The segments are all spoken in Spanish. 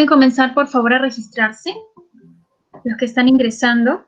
Pueden comenzar, por favor, a registrarse, los que están ingresando.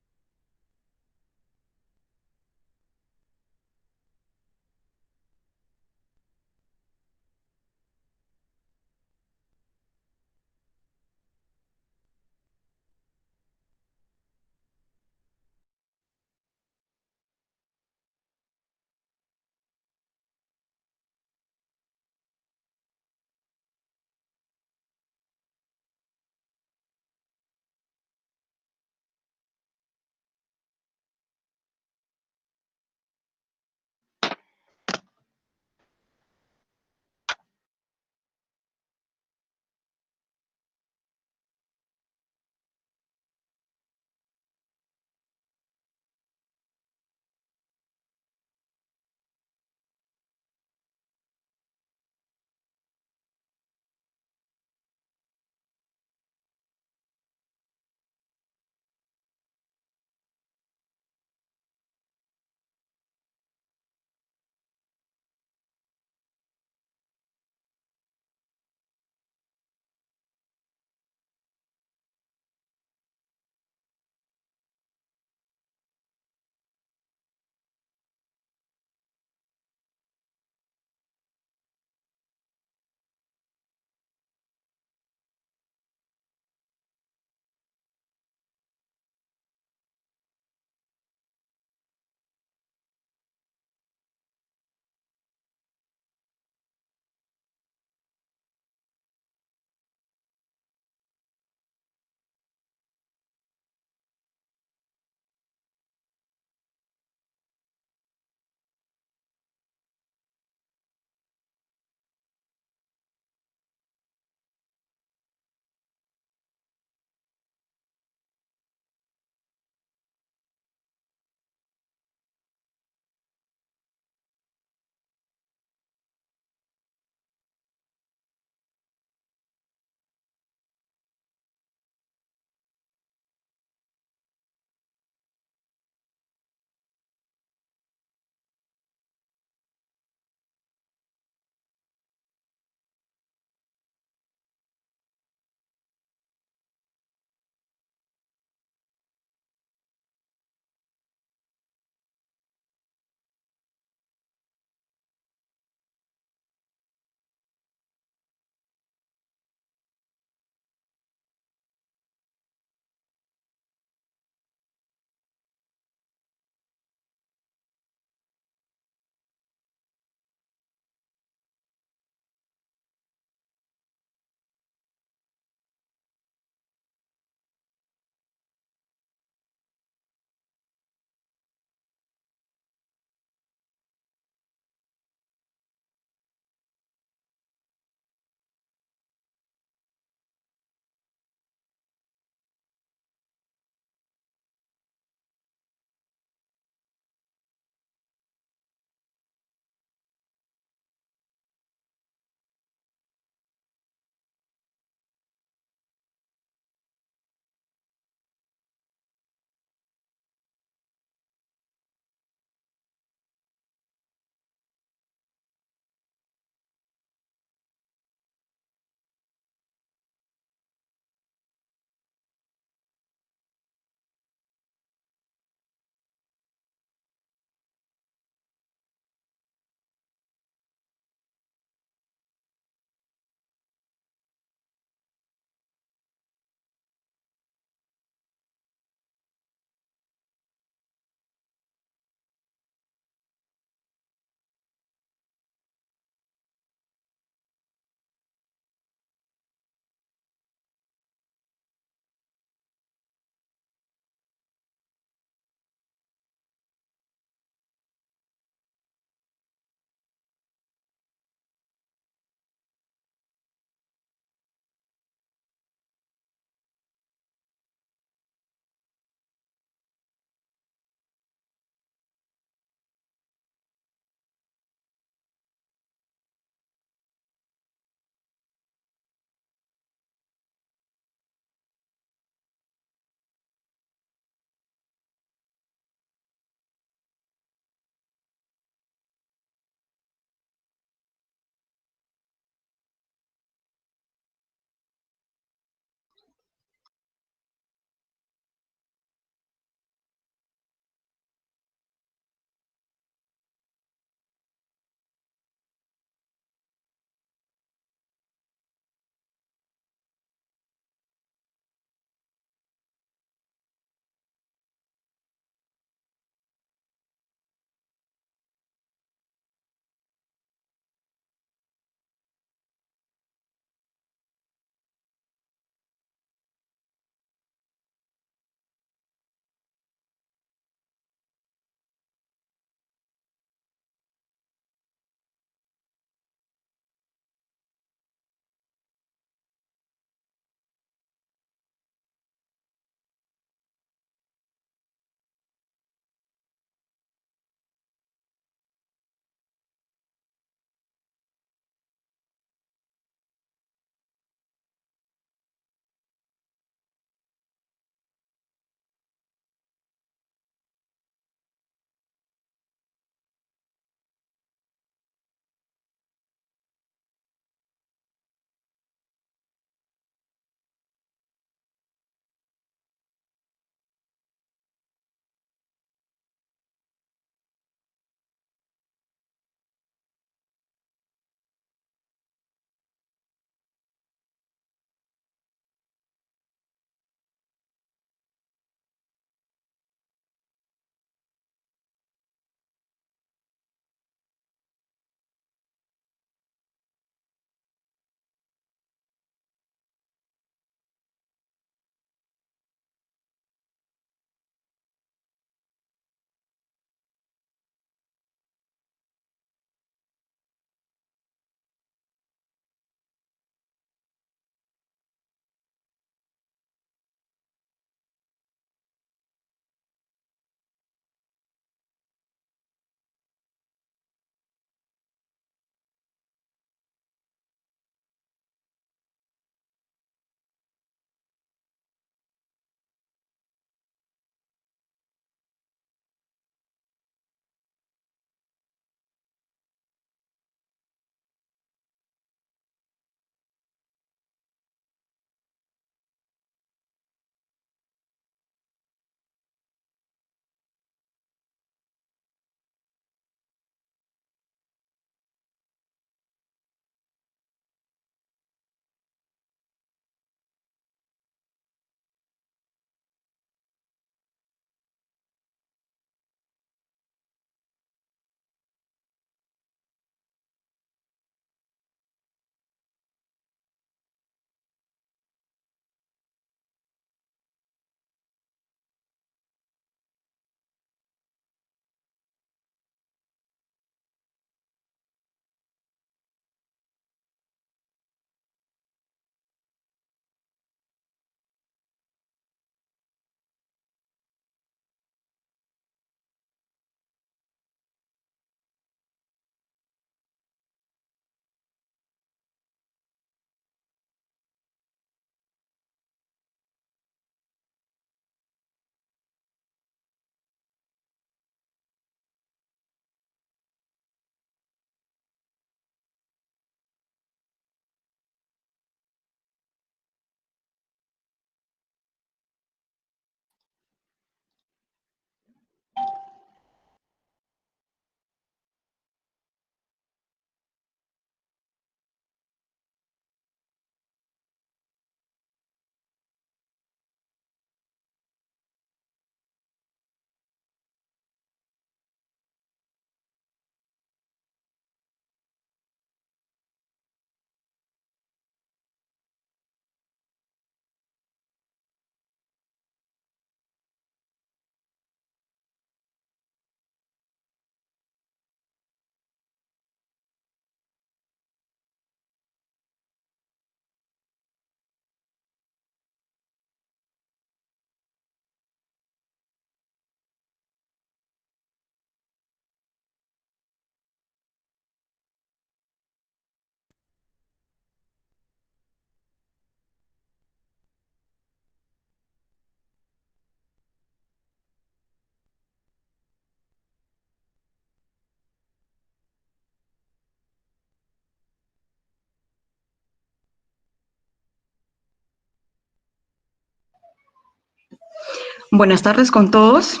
Buenas tardes con todos.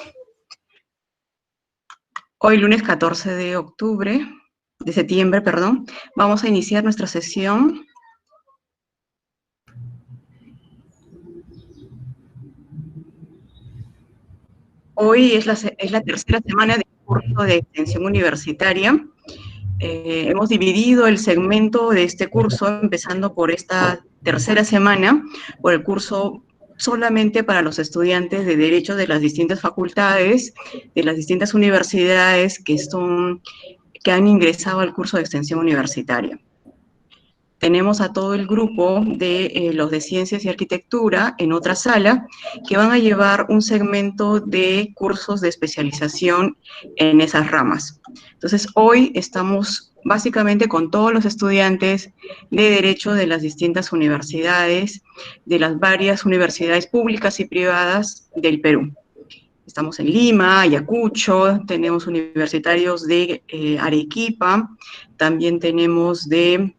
Hoy, lunes 14 de septiembre, vamos a iniciar nuestra sesión. Hoy es la tercera semana del curso de extensión universitaria. Hemos dividido el segmento de este curso, empezando por esta tercera semana, por el curso solamente para los estudiantes de Derecho de las distintas facultades, de las distintas universidades que han ingresado al curso de extensión universitaria. Tenemos a todo el grupo de los de Ciencias y Arquitectura en otra sala que van a llevar un segmento de cursos de especialización en esas ramas. Entonces, hoy estamos básicamente con todos los estudiantes de Derecho de las distintas universidades, de las varias universidades públicas y privadas del Perú. Estamos en Lima, Ayacucho, tenemos universitarios de Arequipa, también tenemos de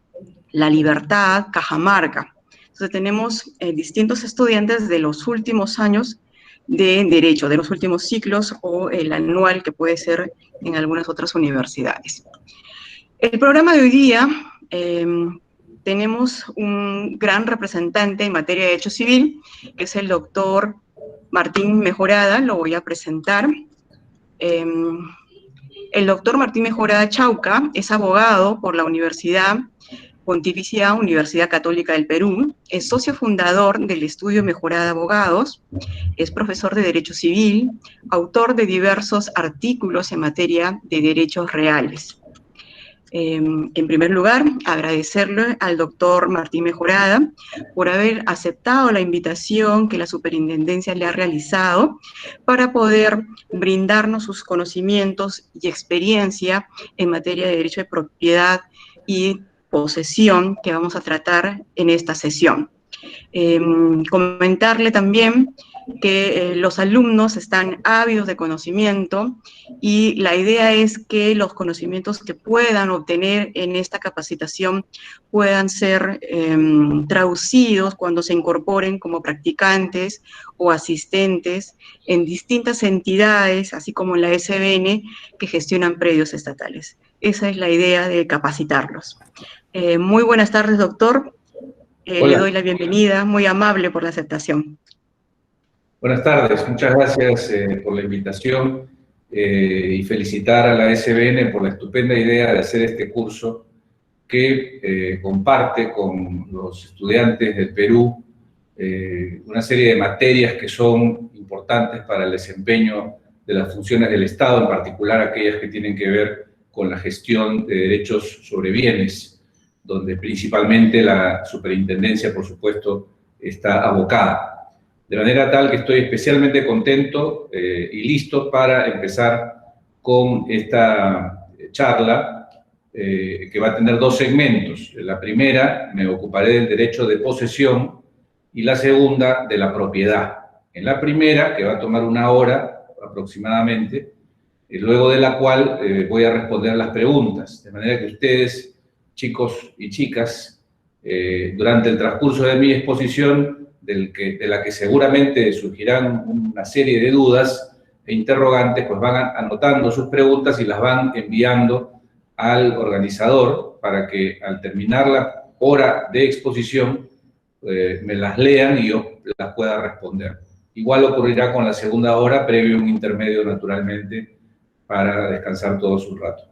La Libertad, Cajamarca. Entonces tenemos distintos estudiantes de los últimos años de Derecho, de los últimos ciclos o el anual que puede ser en algunas otras universidades. El programa de hoy día, tenemos un gran representante en materia de Derecho Civil, que es el doctor Martín Mejorada, lo voy a presentar. El doctor Martín Mejorada Chauca es abogado por la Universidad Pontificia Universidad Católica del Perú, es socio fundador del Estudio Mejorada de Abogados, es profesor de Derecho Civil, autor de diversos artículos en materia de derechos reales. En primer lugar, agradecerle al doctor Martín Mejorada por haber aceptado la invitación que la superintendencia le ha realizado para poder brindarnos sus conocimientos y experiencia en materia de derecho de propiedad y posesión que vamos a tratar en esta sesión. Comentarle también que los alumnos están ávidos de conocimiento y la idea es que los conocimientos que puedan obtener en esta capacitación puedan ser traducidos cuando se incorporen como practicantes o asistentes en distintas entidades, así como en la SBN, que gestionan predios estatales. Esa es la idea de capacitarlos. Muy buenas tardes, doctor. Le doy la bienvenida, muy amable por la aceptación. Buenas tardes, muchas gracias por la invitación y felicitar a la SBN por la estupenda idea de hacer este curso que comparte con los estudiantes del Perú una serie de materias que son importantes para el desempeño de las funciones del Estado, en particular aquellas que tienen que ver con la gestión de derechos sobre bienes, donde principalmente la superintendencia, por supuesto, está abocada. De manera tal que estoy especialmente contento y listo para empezar con esta charla que va a tener dos segmentos. La primera, me ocuparé del derecho de posesión y la segunda, de la propiedad. En la primera, que va a tomar 1 hora aproximadamente, luego de la cual voy a responder las preguntas. De manera que ustedes, chicos y chicas, durante el transcurso de mi exposición, de la que seguramente surgirán una serie de dudas e interrogantes, pues van anotando sus preguntas y las van enviando al organizador para que al terminar la hora de exposición me las lean y yo las pueda responder. Igual ocurrirá con la segunda hora, previo a un intermedio naturalmente para descansar todos un rato.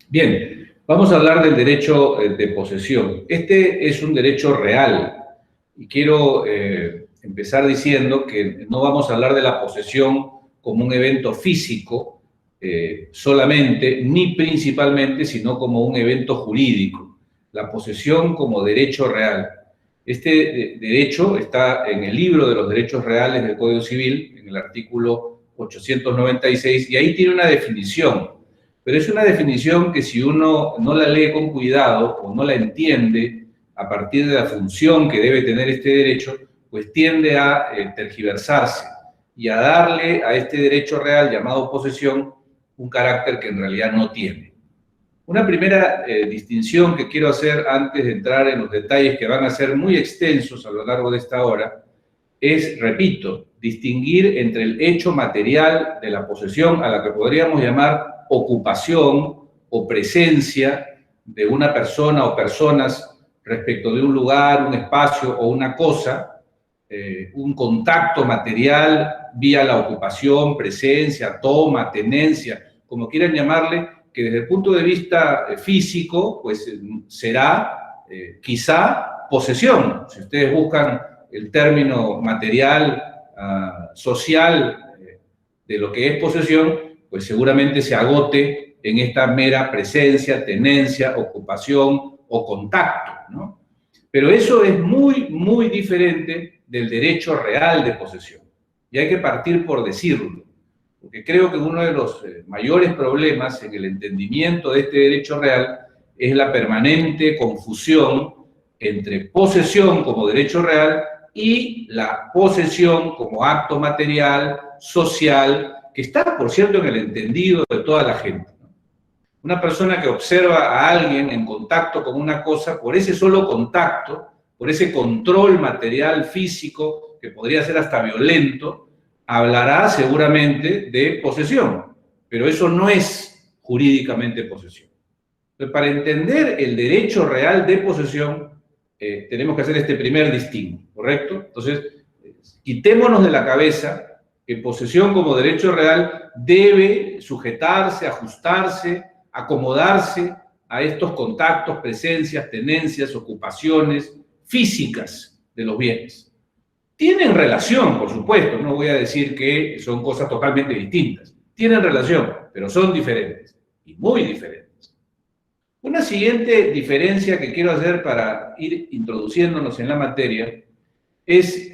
Bien, vamos a hablar del derecho de posesión. Este es un derecho real. Y quiero empezar diciendo que no vamos a hablar de la posesión como un evento físico solamente, ni principalmente, sino como un evento jurídico. La posesión como derecho real. Este derecho está en el libro de los derechos reales del Código Civil, en el artículo 896, y ahí tiene una definición. Pero es una definición que si uno no la lee con cuidado o no la entiende, a partir de la función que debe tener este derecho, pues tiende a tergiversarse y a darle a este derecho real llamado posesión un carácter que en realidad no tiene. Una primera distinción que quiero hacer antes de entrar en los detalles que van a ser muy extensos a lo largo de esta hora es, repito, distinguir entre el hecho material de la posesión, a la que podríamos llamar ocupación o presencia de una persona o personas respecto de un lugar, un espacio o una cosa, un contacto material vía la ocupación, presencia, toma, tenencia, como quieran llamarle, que desde el punto de vista físico, pues será quizá posesión. Si ustedes buscan el término material, social, de lo que es posesión, pues seguramente se agote en esta mera presencia, tenencia, ocupación o contacto, ¿no? Pero eso es muy, muy diferente del derecho real de posesión. Y hay que partir por decirlo, porque creo que uno de los mayores problemas en el entendimiento de este derecho real es la permanente confusión entre posesión como derecho real y la posesión como acto material, social, que está, por cierto, en el entendido de toda la gente. Una persona que observa a alguien en contacto con una cosa, por ese solo contacto, por ese control material físico, que podría ser hasta violento, hablará seguramente de posesión, pero eso no es jurídicamente posesión. Entonces, para entender el derecho real de posesión, tenemos que hacer este primer distingo, ¿correcto? Entonces, quitémonos de la cabeza que posesión como derecho real debe sujetarse, ajustarse, acomodarse a estos contactos, presencias, tenencias, ocupaciones físicas de los bienes. Tienen relación, por supuesto, no voy a decir que son cosas totalmente distintas. Tienen relación, pero son diferentes, y muy diferentes. Una siguiente diferencia que quiero hacer para ir introduciéndonos en la materia es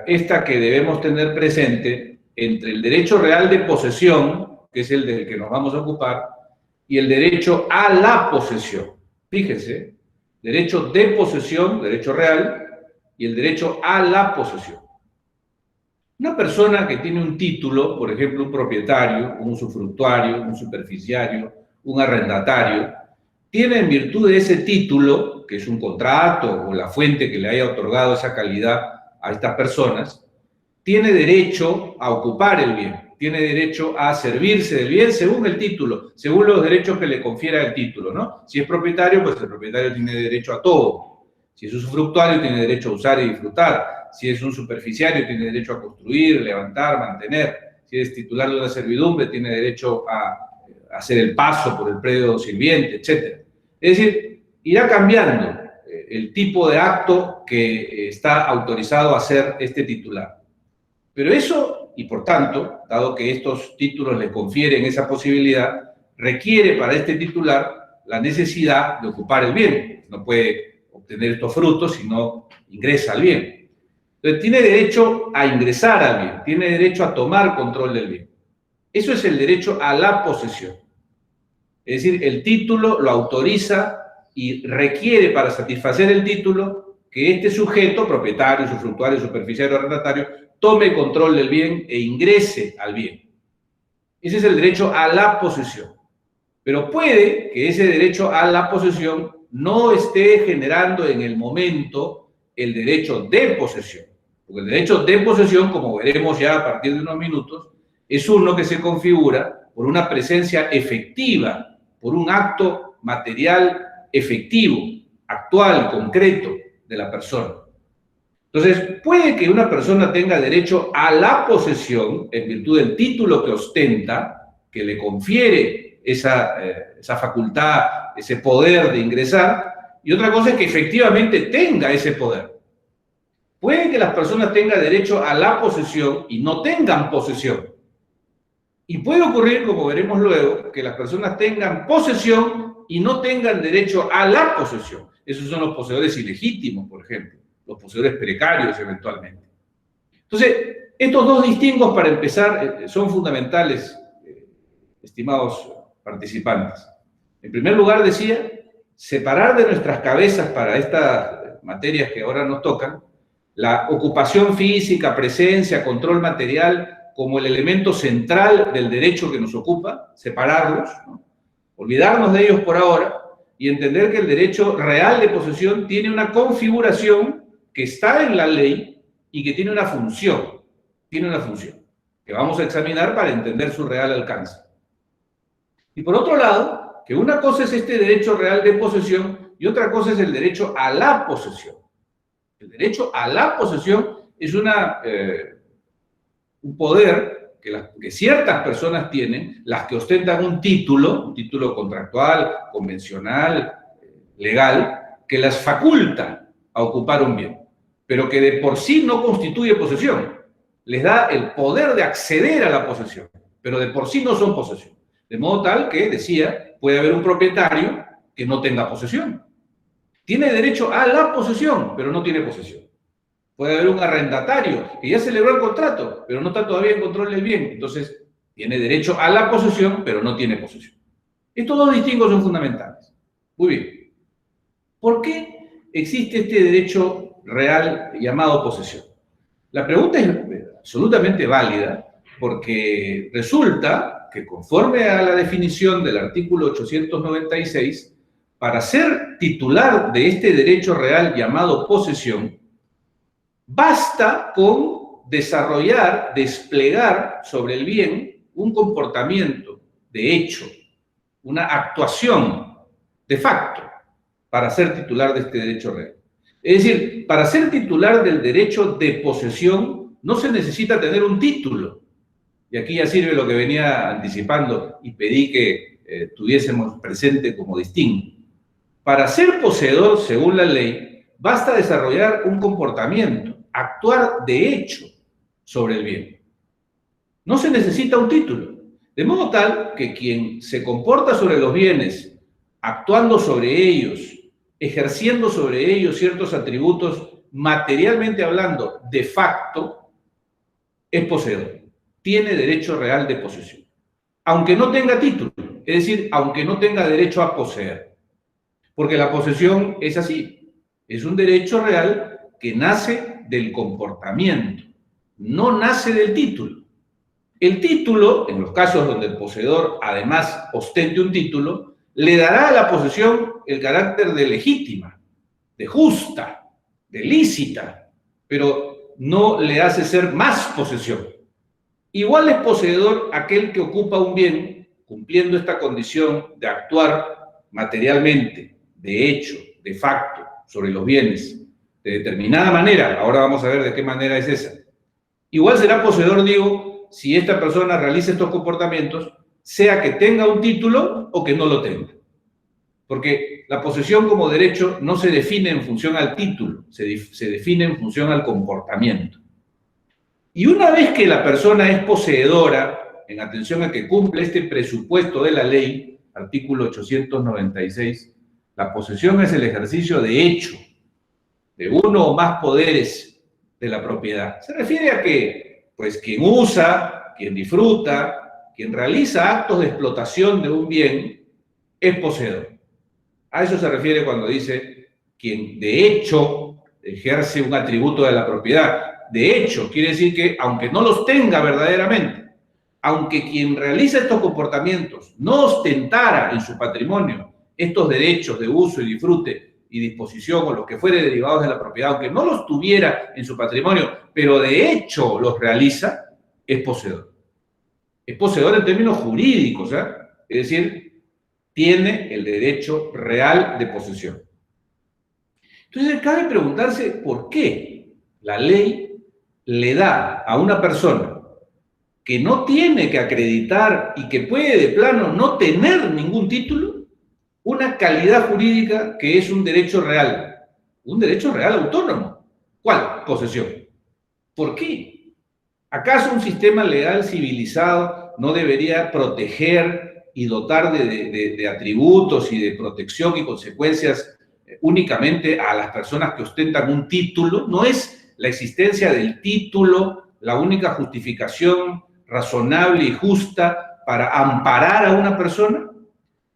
esta que debemos tener presente entre el derecho real de posesión, que es el del que nos vamos a ocupar, y el derecho a la posesión. Fíjense, derecho de posesión, derecho real, y el derecho a la posesión. Una persona que tiene un título, por ejemplo, un propietario, un usufructuario, un superficiario, un arrendatario, tiene en virtud de ese título, que es un contrato o la fuente que le haya otorgado esa calidad a estas personas, tiene derecho a ocupar el bien, tiene derecho a servirse del bien según el título, según los derechos que le confiera el título, ¿no? Si es propietario, pues el propietario tiene derecho a todo. Si es usufructuario, tiene derecho a usar y disfrutar. Si es un superficiario, tiene derecho a construir, levantar, mantener. Si es titular de una servidumbre, tiene derecho a hacer el paso por el predio sirviente, etc. Es decir, irá cambiando el tipo de acto que está autorizado a hacer este titular. Pero eso, y por tanto, dado que estos títulos le confieren esa posibilidad, requiere para este titular la necesidad de ocupar el bien. No puede obtener estos frutos si no ingresa al bien. Entonces, tiene derecho a ingresar al bien, tiene derecho a tomar control del bien. Eso es el derecho a la posesión. Es decir, el título lo autoriza y requiere para satisfacer el título que este sujeto, propietario, usufructuario, superficiario, arrendatario, tome control del bien e ingrese al bien. Ese es el derecho a la posesión. Pero puede que ese derecho a la posesión no esté generando en el momento el derecho de posesión. Porque el derecho de posesión, como veremos ya a partir de unos minutos, es uno que se configura por una presencia efectiva, por un acto material efectivo, actual, concreto de la persona. Entonces, puede que una persona tenga derecho a la posesión en virtud del título que ostenta, que le confiere esa facultad, ese poder de ingresar, y otra cosa es que efectivamente tenga ese poder. Puede que las personas tengan derecho a la posesión y no tengan posesión. Y puede ocurrir, como veremos luego, que las personas tengan posesión y no tengan derecho a la posesión. Esos son los poseedores ilegítimos, por ejemplo, los poseedores precarios eventualmente. Entonces, estos dos distingos, para empezar, son fundamentales, estimados participantes. En primer lugar, decía, separar de nuestras cabezas para estas materias que ahora nos tocan, la ocupación física, presencia, control material, como el elemento central del derecho que nos ocupa, separarlos, ¿no? Olvidarnos de ellos por ahora y entender que el derecho real de posesión tiene una configuración que está en la ley y que tiene una función. tiene una función, que vamos a examinar para entender su real alcance. Y por otro lado, que una cosa es este derecho real de posesión y otra cosa es el derecho a la posesión. El derecho a la posesión es un poder que ciertas personas tienen, las que ostentan un título contractual, convencional, legal, que las faculta a ocupar un bien, pero que de por sí no constituye posesión. Les da el poder de acceder a la posesión, pero de por sí no son posesión. De modo tal que, decía, puede haber un propietario que no tenga posesión. Tiene derecho a la posesión, pero no tiene posesión. Puede haber un arrendatario que ya celebró el contrato, pero no está todavía en control del bien. Entonces, tiene derecho a la posesión, pero no tiene posesión. Estos dos distingos son fundamentales. Muy bien. ¿Por qué existe este derecho real llamado posesión? La pregunta es absolutamente válida porque resulta que conforme a la definición del artículo 896, para ser titular de este derecho real llamado posesión, basta con desarrollar, desplegar sobre el bien un comportamiento de hecho, una actuación de facto, para ser titular de este derecho real. Es decir, para ser titular del derecho de posesión no se necesita tener un título. Y aquí ya sirve lo que venía anticipando y pedí que tuviésemos presente como distingo. Para ser poseedor, según la ley, basta desarrollar un comportamiento, actuar de hecho sobre el bien. No se necesita un título. De modo tal que quien se comporta sobre los bienes, actuando sobre ellos, ejerciendo sobre ellos ciertos atributos, materialmente hablando, de facto, es poseedor. Tiene derecho real de posesión. Aunque no tenga título, es decir, aunque no tenga derecho a poseer. Porque la posesión es así. Es un derecho real que nace del comportamiento, no nace del título. El título, en los casos donde el poseedor además ostente un título, le dará a la posesión el carácter de legítima, de justa, de lícita, pero no le hace ser más posesión. Igual es poseedor aquel que ocupa un bien, cumpliendo esta condición de actuar materialmente, de hecho, de facto, sobre los bienes, de determinada manera. Ahora vamos a ver de qué manera es esa. Igual será poseedor, digo, si esta persona realiza estos comportamientos, sea que tenga un título o que no lo tenga. Porque la posesión como derecho no se define en función al título, se define en función al comportamiento. Y una vez que la persona es poseedora, en atención a que cumple este presupuesto de la ley, artículo 896, la posesión es el ejercicio de hecho de uno o más poderes de la propiedad. Se refiere a que, pues, quien usa, quien disfruta, quien realiza actos de explotación de un bien, es poseedor. A eso se refiere cuando dice quien de hecho ejerce un atributo de la propiedad. De hecho, quiere decir que aunque no los tenga verdaderamente, aunque quien realiza estos comportamientos no ostentara en su patrimonio estos derechos de uso y disfrute y disposición o los que fuere derivados de la propiedad, aunque no los tuviera en su patrimonio, pero de hecho los realiza, es poseedor. Es poseedor en términos jurídicos, ¿eh? Es decir, tiene el derecho real de posesión. Entonces, cabe preguntarse por qué la ley le da a una persona que no tiene que acreditar y que puede de plano no tener ningún título, una calidad jurídica que es un derecho real autónomo. ¿Cuál? Posesión. ¿Por qué? ¿Acaso un sistema legal civilizado no debería proteger y dotar de atributos y de protección y consecuencias únicamente a las personas que ostentan un título? ¿No es la existencia del título la única justificación razonable y justa para amparar a una persona?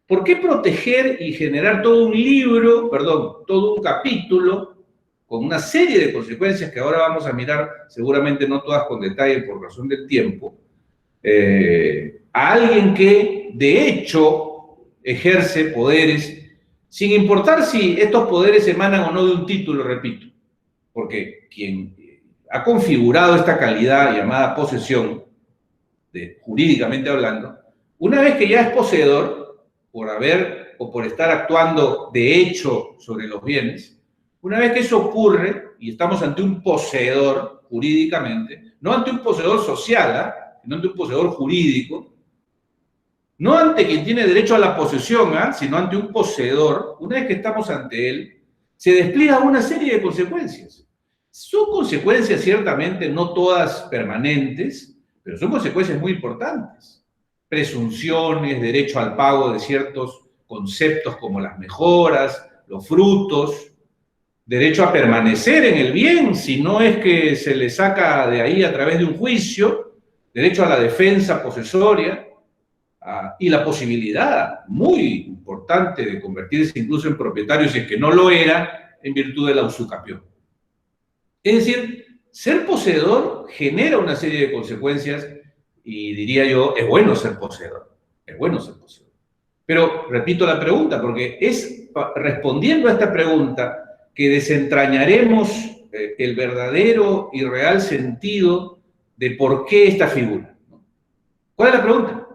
¿Por qué proteger y generar todo un libro, todo un capítulo con una serie de consecuencias que ahora vamos a mirar, seguramente no todas con detalle por razón del tiempo, a alguien que de hecho ejerce poderes, sin importar si estos poderes emanan o no de un título, repito, porque ha configurado esta calidad llamada posesión, jurídicamente hablando, una vez que ya es poseedor, por haber o por estar actuando de hecho sobre los bienes, una vez que eso ocurre y estamos ante un poseedor jurídicamente, no ante un poseedor social, sino ante un poseedor jurídico, no ante quien tiene derecho a la posesión, sino ante un poseedor, una vez que estamos ante él, se despliega una serie de consecuencias. Son consecuencias ciertamente no todas permanentes, pero son consecuencias muy importantes. Presunciones, derecho al pago de ciertos conceptos como las mejoras, los frutos, derecho a permanecer en el bien si no es que se le saca de ahí a través de un juicio, derecho a la defensa posesoria, y la posibilidad muy importante de convertirse incluso en propietario si es que no lo era en virtud de la usucapión. Es decir, ser poseedor genera una serie de consecuencias y diría yo, es bueno ser poseedor, es bueno ser poseedor. Pero repito la pregunta, porque es respondiendo a esta pregunta que desentrañaremos el verdadero y real sentido de por qué esta figura. ¿Cuál es la pregunta?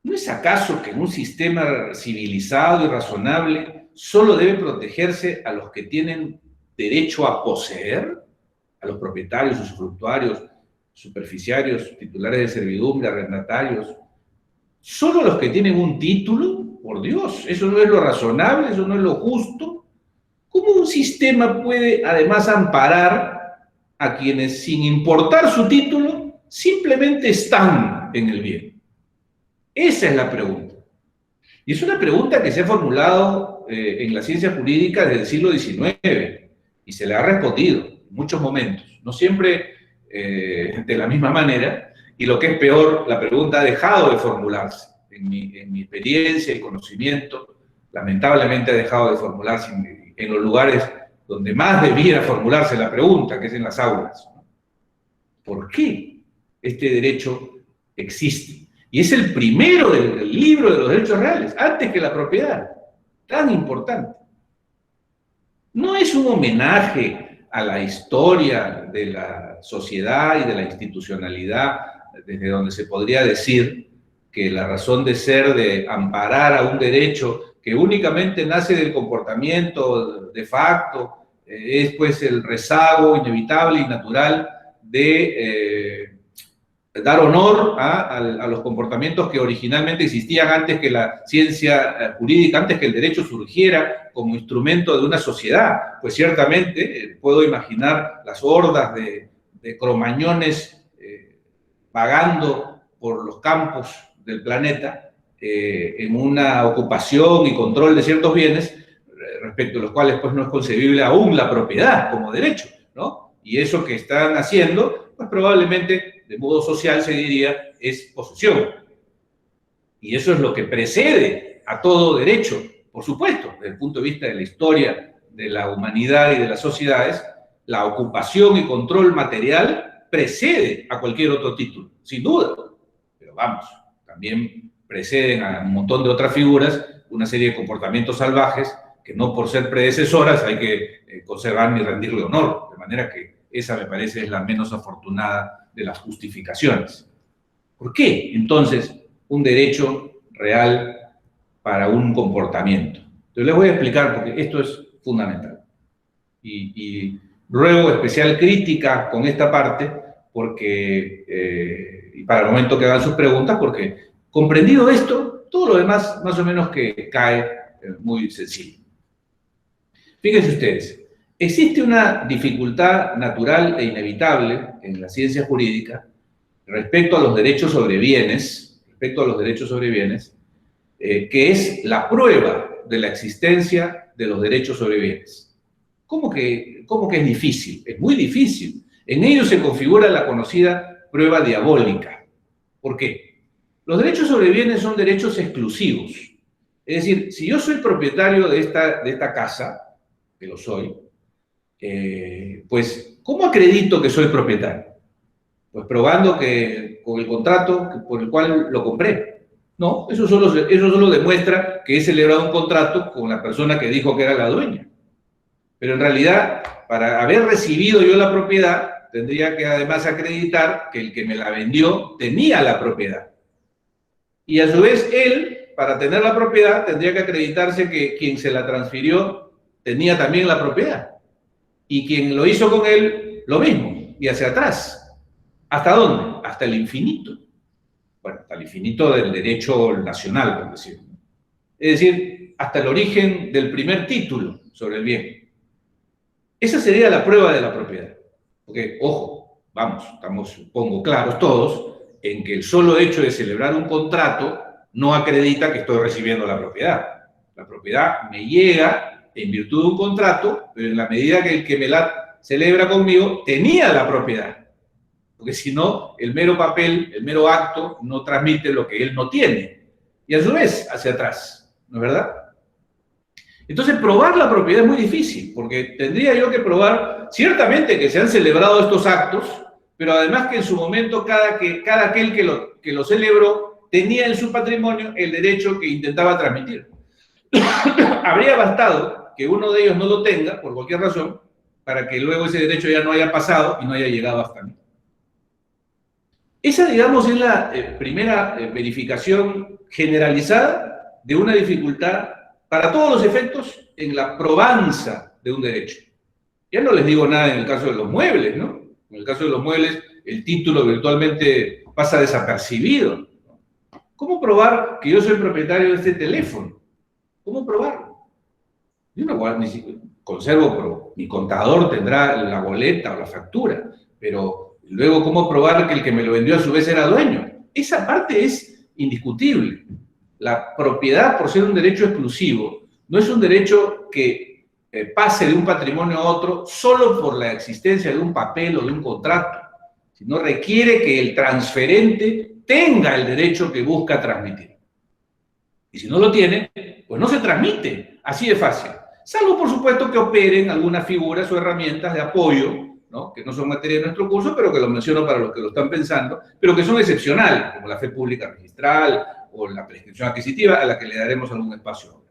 ¿No es acaso que en un sistema civilizado y razonable solo debe protegerse a los que tienen derecho a poseer? A los propietarios, usufructuarios, superficiarios, titulares de servidumbre, arrendatarios. ¿Solo los que tienen un título? Por Dios, ¿eso no es lo razonable? ¿Eso no es lo justo? ¿Cómo un sistema puede además amparar a quienes, sin importar su título, simplemente están en el bien? Esa es la pregunta. Y es una pregunta que se ha formulado en la ciencia jurídica desde el siglo XIX y se le ha respondido en muchos momentos, no siempre de la misma manera, y lo que es peor, la pregunta ha dejado de formularse. En mi experiencia y conocimiento, lamentablemente ha dejado de formularse en los lugares donde más debiera formularse la pregunta, que es en las aulas. ¿Por qué este derecho existe? Y es el primero del libro de los derechos reales, antes que la propiedad. Tan importante. No es un homenaje a la historia de la sociedad y de la institucionalidad, desde donde se podría decir que la razón de ser de amparar a un derecho que únicamente nace del comportamiento de facto, es pues el rezago inevitable y natural de dar honor a los comportamientos que originalmente existían antes que la ciencia jurídica, antes que el derecho surgiera como instrumento de una sociedad. Pues ciertamente puedo imaginar las hordas de cromañones vagando por los campos del planeta en una ocupación y control de ciertos bienes respecto a los cuales pues no es concebible aún la propiedad como derecho, ¿no? Y eso que están haciendo, pues probablemente de modo social se diría, es posesión. Y eso es lo que precede a todo derecho, por supuesto, desde el punto de vista de la historia de la humanidad y de las sociedades, la ocupación y control material precede a cualquier otro título, sin duda. Pero vamos, también preceden a un montón de otras figuras, una serie de comportamientos salvajes que no por ser predecesoras hay que conservar ni rendirle honor, de manera que esa me parece es la menos afortunada de las justificaciones. ¿Por qué, entonces, un derecho real para un comportamiento? Entonces les voy a explicar porque esto es fundamental. Y ruego especial crítica con esta parte porque, y para el momento que hagan sus preguntas, porque comprendido esto, todo lo demás más o menos que cae muy sencillo. Fíjense ustedes. Existe una dificultad natural e inevitable en la ciencia jurídica respecto a los derechos sobre bienes, que es la prueba de la existencia de los derechos sobre bienes. ¿Cómo que es difícil? Es muy difícil. En ello se configura la conocida prueba diabólica. ¿Por qué? Los derechos sobre bienes son derechos exclusivos. Es decir, si yo soy propietario de esta casa, que lo soy, pues, ¿cómo acredito que soy propietario? Pues probando que con el contrato por el cual lo compré. No, eso solo demuestra que he celebrado un contrato con la persona que dijo que era la dueña. Pero en realidad, para haber recibido yo la propiedad, tendría que además acreditar que el que me la vendió tenía la propiedad. Y a su vez él, para tener la propiedad, tendría que acreditarse que quien se la transfirió tenía también la propiedad. Y quien lo hizo con él, lo mismo, y hacia atrás. ¿Hasta dónde? Hasta el infinito. Bueno, hasta el infinito del derecho nacional, por decirlo. Es decir, hasta el origen del primer título sobre el bien. Esa sería la prueba de la propiedad. Porque, ojo, vamos, estamos, supongo, claros todos, en que el solo hecho de celebrar un contrato no acredita que estoy recibiendo la propiedad. La propiedad me llega en virtud de un contrato, pero en la medida que el que me la celebra conmigo tenía la propiedad. Porque si no, el mero papel, el mero acto, no transmite lo que él no tiene. Y a su vez, hacia atrás, ¿no es verdad? Entonces, probar la propiedad es muy difícil, porque tendría yo que probar, ciertamente que se han celebrado estos actos, pero además que en su momento cada aquel que lo celebró tenía en su patrimonio el derecho que intentaba transmitir. Habría bastado que uno de ellos no lo tenga, por cualquier razón, para que luego ese derecho ya no haya pasado y no haya llegado hasta mí. Esa, digamos, es la primera verificación generalizada de una dificultad para todos los efectos en la probanza de un derecho. Ya no les digo nada en el caso de los muebles, ¿no? En el caso de los muebles, el título virtualmente pasa desapercibido. ¿Cómo probar que yo soy propietario de este teléfono? ¿Cómo probarlo? Yo no conservo, pero mi contador tendrá la boleta o la factura, pero luego, ¿cómo probar que el que me lo vendió a su vez era dueño? Esa parte es indiscutible. La propiedad, por ser un derecho exclusivo, no es un derecho que pase de un patrimonio a otro solo por la existencia de un papel o de un contrato, sino requiere que el transferente tenga el derecho que busca transmitir. Y si no lo tiene, pues no se transmite. Así de fácil. Salvo, por supuesto, que operen algunas figuras o herramientas de apoyo, ¿no? Que no son materia de nuestro curso, pero que lo menciono para los que lo están pensando, pero que son excepcionales, como la fe pública registral o la prescripción adquisitiva, a la que le daremos algún espacio ahora.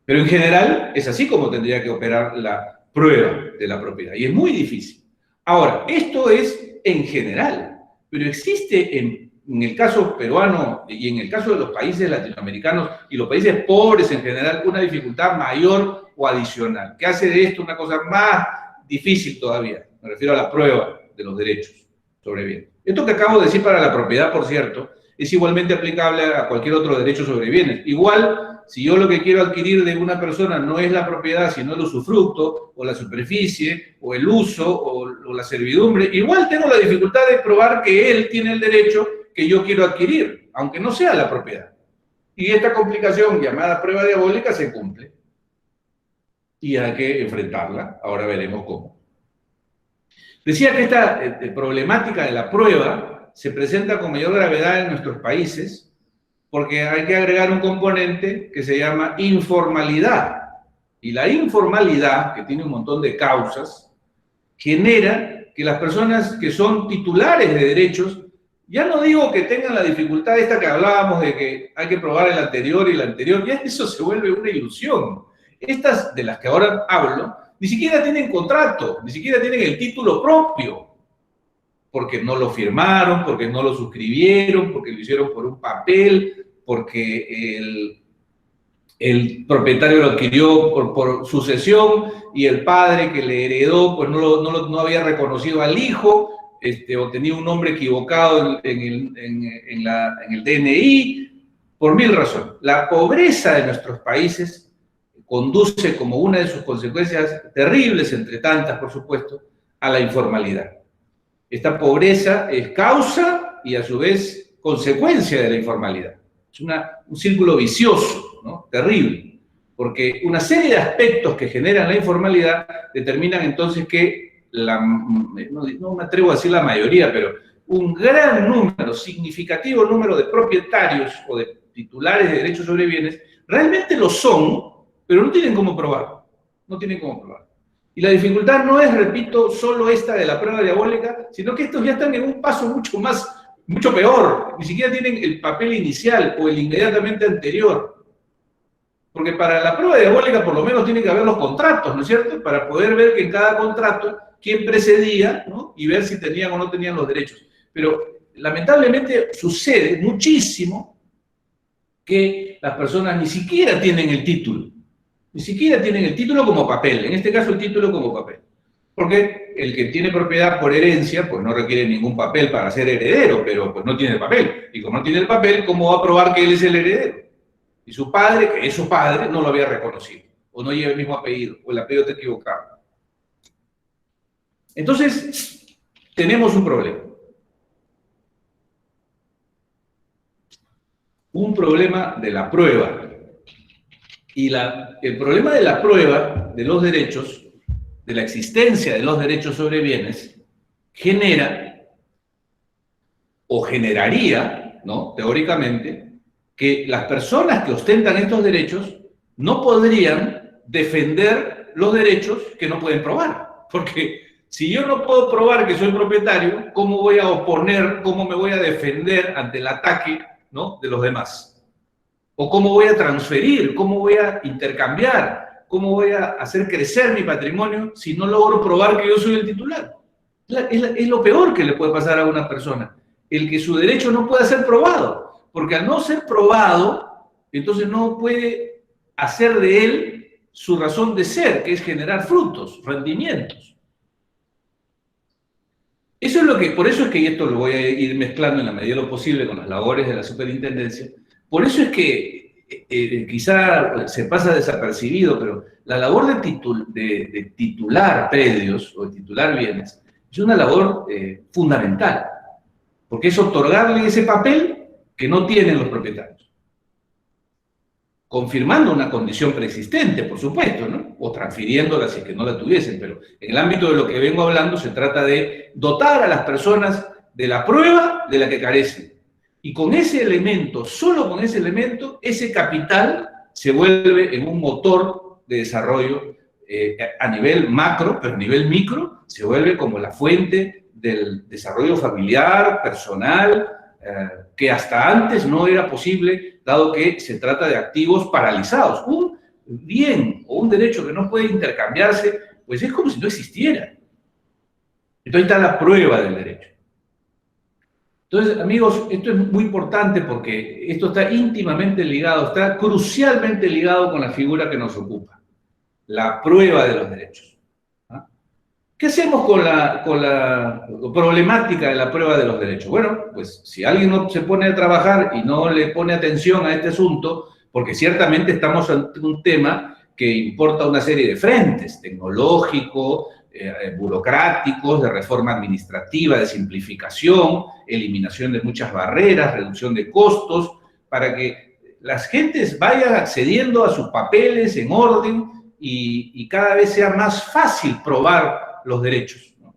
Pero en general es así como tendría que operar la prueba de la propiedad, y es muy difícil. Ahora, esto es en general, pero existe en el caso peruano y en el caso de los países latinoamericanos y los países pobres en general, una dificultad mayor o adicional, que hace de esto una cosa más difícil todavía. Me refiero a la prueba de los derechos sobre bienes. Esto que acabo de decir para la propiedad, por cierto, es igualmente aplicable a cualquier otro derecho sobre bienes. Igual, si yo lo que quiero adquirir de una persona no es la propiedad, sino el usufructo, o la superficie, o el uso, o la servidumbre, igual tengo la dificultad de probar que él tiene el derecho que yo quiero adquirir, aunque no sea la propiedad. Y esta complicación llamada prueba diabólica se cumple. Y hay que enfrentarla. Ahora veremos cómo. Decía que esta problemática de la prueba se presenta con mayor gravedad en nuestros países porque hay que agregar un componente que se llama informalidad. Y la informalidad, que tiene un montón de causas, genera que las personas que son titulares de derechos, ya no digo que tengan la dificultad esta que hablábamos de que hay que probar el anterior y el anterior, ya eso se vuelve una ilusión. Estas de las que ahora hablo, ni siquiera tienen contrato, ni siquiera tienen el título propio, porque no lo firmaron, porque no lo suscribieron, porque lo hicieron por un papel, porque el propietario lo adquirió por sucesión y el padre que le heredó pues no había reconocido al hijo, o tenía un nombre equivocado en el DNI, por mil razones. La pobreza de nuestros países conduce como una de sus consecuencias terribles, entre tantas, por supuesto, a la informalidad. Esta pobreza es causa y a su vez consecuencia de la informalidad. Es un círculo vicioso, ¿no? Terrible, porque una serie de aspectos que generan la informalidad determinan entonces que, no me atrevo a decir la mayoría, pero un gran número, significativo número de propietarios o de titulares de derechos sobre bienes realmente lo son, pero no tienen cómo probar. No tienen cómo probar. Y la dificultad no es, repito, solo esta de la prueba diabólica, sino que estos ya están en un paso mucho peor. Ni siquiera tienen el papel inicial o el inmediatamente anterior. Porque para la prueba diabólica por lo menos tienen que haber los contratos, ¿no es cierto? Para poder ver que en cada contrato quién precedía, ¿no? y ver si tenían o no tenían los derechos. Pero lamentablemente sucede muchísimo que las personas ni siquiera tienen el título. Ni siquiera tienen el título como papel, en este caso el título como papel. Porque el que tiene propiedad por herencia, pues no requiere ningún papel para ser heredero, pero pues no tiene el papel. Y como no tiene el papel, ¿cómo va a probar que él es el heredero? Y su padre, que es su padre, no lo había reconocido. O no lleva el mismo apellido, o el apellido está equivocado. Entonces, tenemos un problema. Un problema de la prueba. Y el problema de la prueba de los derechos, de la existencia de los derechos sobre bienes, genera o generaría, ¿no?, teóricamente, que las personas que ostentan estos derechos no podrían defender los derechos que no pueden probar. Porque si yo no puedo probar que soy propietario, ¿cómo voy a oponer, cómo me voy a defender ante el ataque, ¿no?, de los demás? ¿O cómo voy a transferir? ¿Cómo voy a intercambiar? ¿Cómo voy a hacer crecer mi patrimonio si no logro probar que yo soy el titular? Es lo peor que le puede pasar a una persona, el que su derecho no pueda ser probado, porque al no ser probado, entonces no puede hacer de él su razón de ser, que es generar frutos, rendimientos. Eso es lo que, por eso es que, y esto lo voy a ir mezclando en la medida de lo posible con las labores de la superintendencia, por eso es que quizá se pasa desapercibido, pero la labor de titular predios o de titular bienes es una labor fundamental, porque es otorgarle ese papel que no tienen los propietarios, confirmando una condición preexistente, por supuesto, ¿no?, o transfiriéndola si es que no la tuviesen, pero en el ámbito de lo que vengo hablando se trata de dotar a las personas de la prueba de la que carecen. Y con ese elemento, solo con ese elemento, ese capital se vuelve en un motor de desarrollo a nivel macro, pero a nivel micro se vuelve como la fuente del desarrollo familiar, personal, que hasta antes no era posible, dado que se trata de activos paralizados. Un bien o un derecho que no puede intercambiarse, pues es como si no existiera. Entonces está la prueba del derecho. Entonces, amigos, esto es muy importante porque esto está íntimamente ligado, está crucialmente ligado con la figura que nos ocupa, la prueba de los derechos. ¿Ah? ¿Qué hacemos con la problemática de la prueba de los derechos? Bueno, pues si alguien no se pone a trabajar y no le pone atención a este asunto, porque ciertamente estamos ante un tema que importa una serie de frentes, tecnológico, burocráticos, de reforma administrativa, de simplificación, eliminación de muchas barreras, reducción de costos, para que las gentes vayan accediendo a sus papeles en orden y cada vez sea más fácil probar los derechos, ¿no?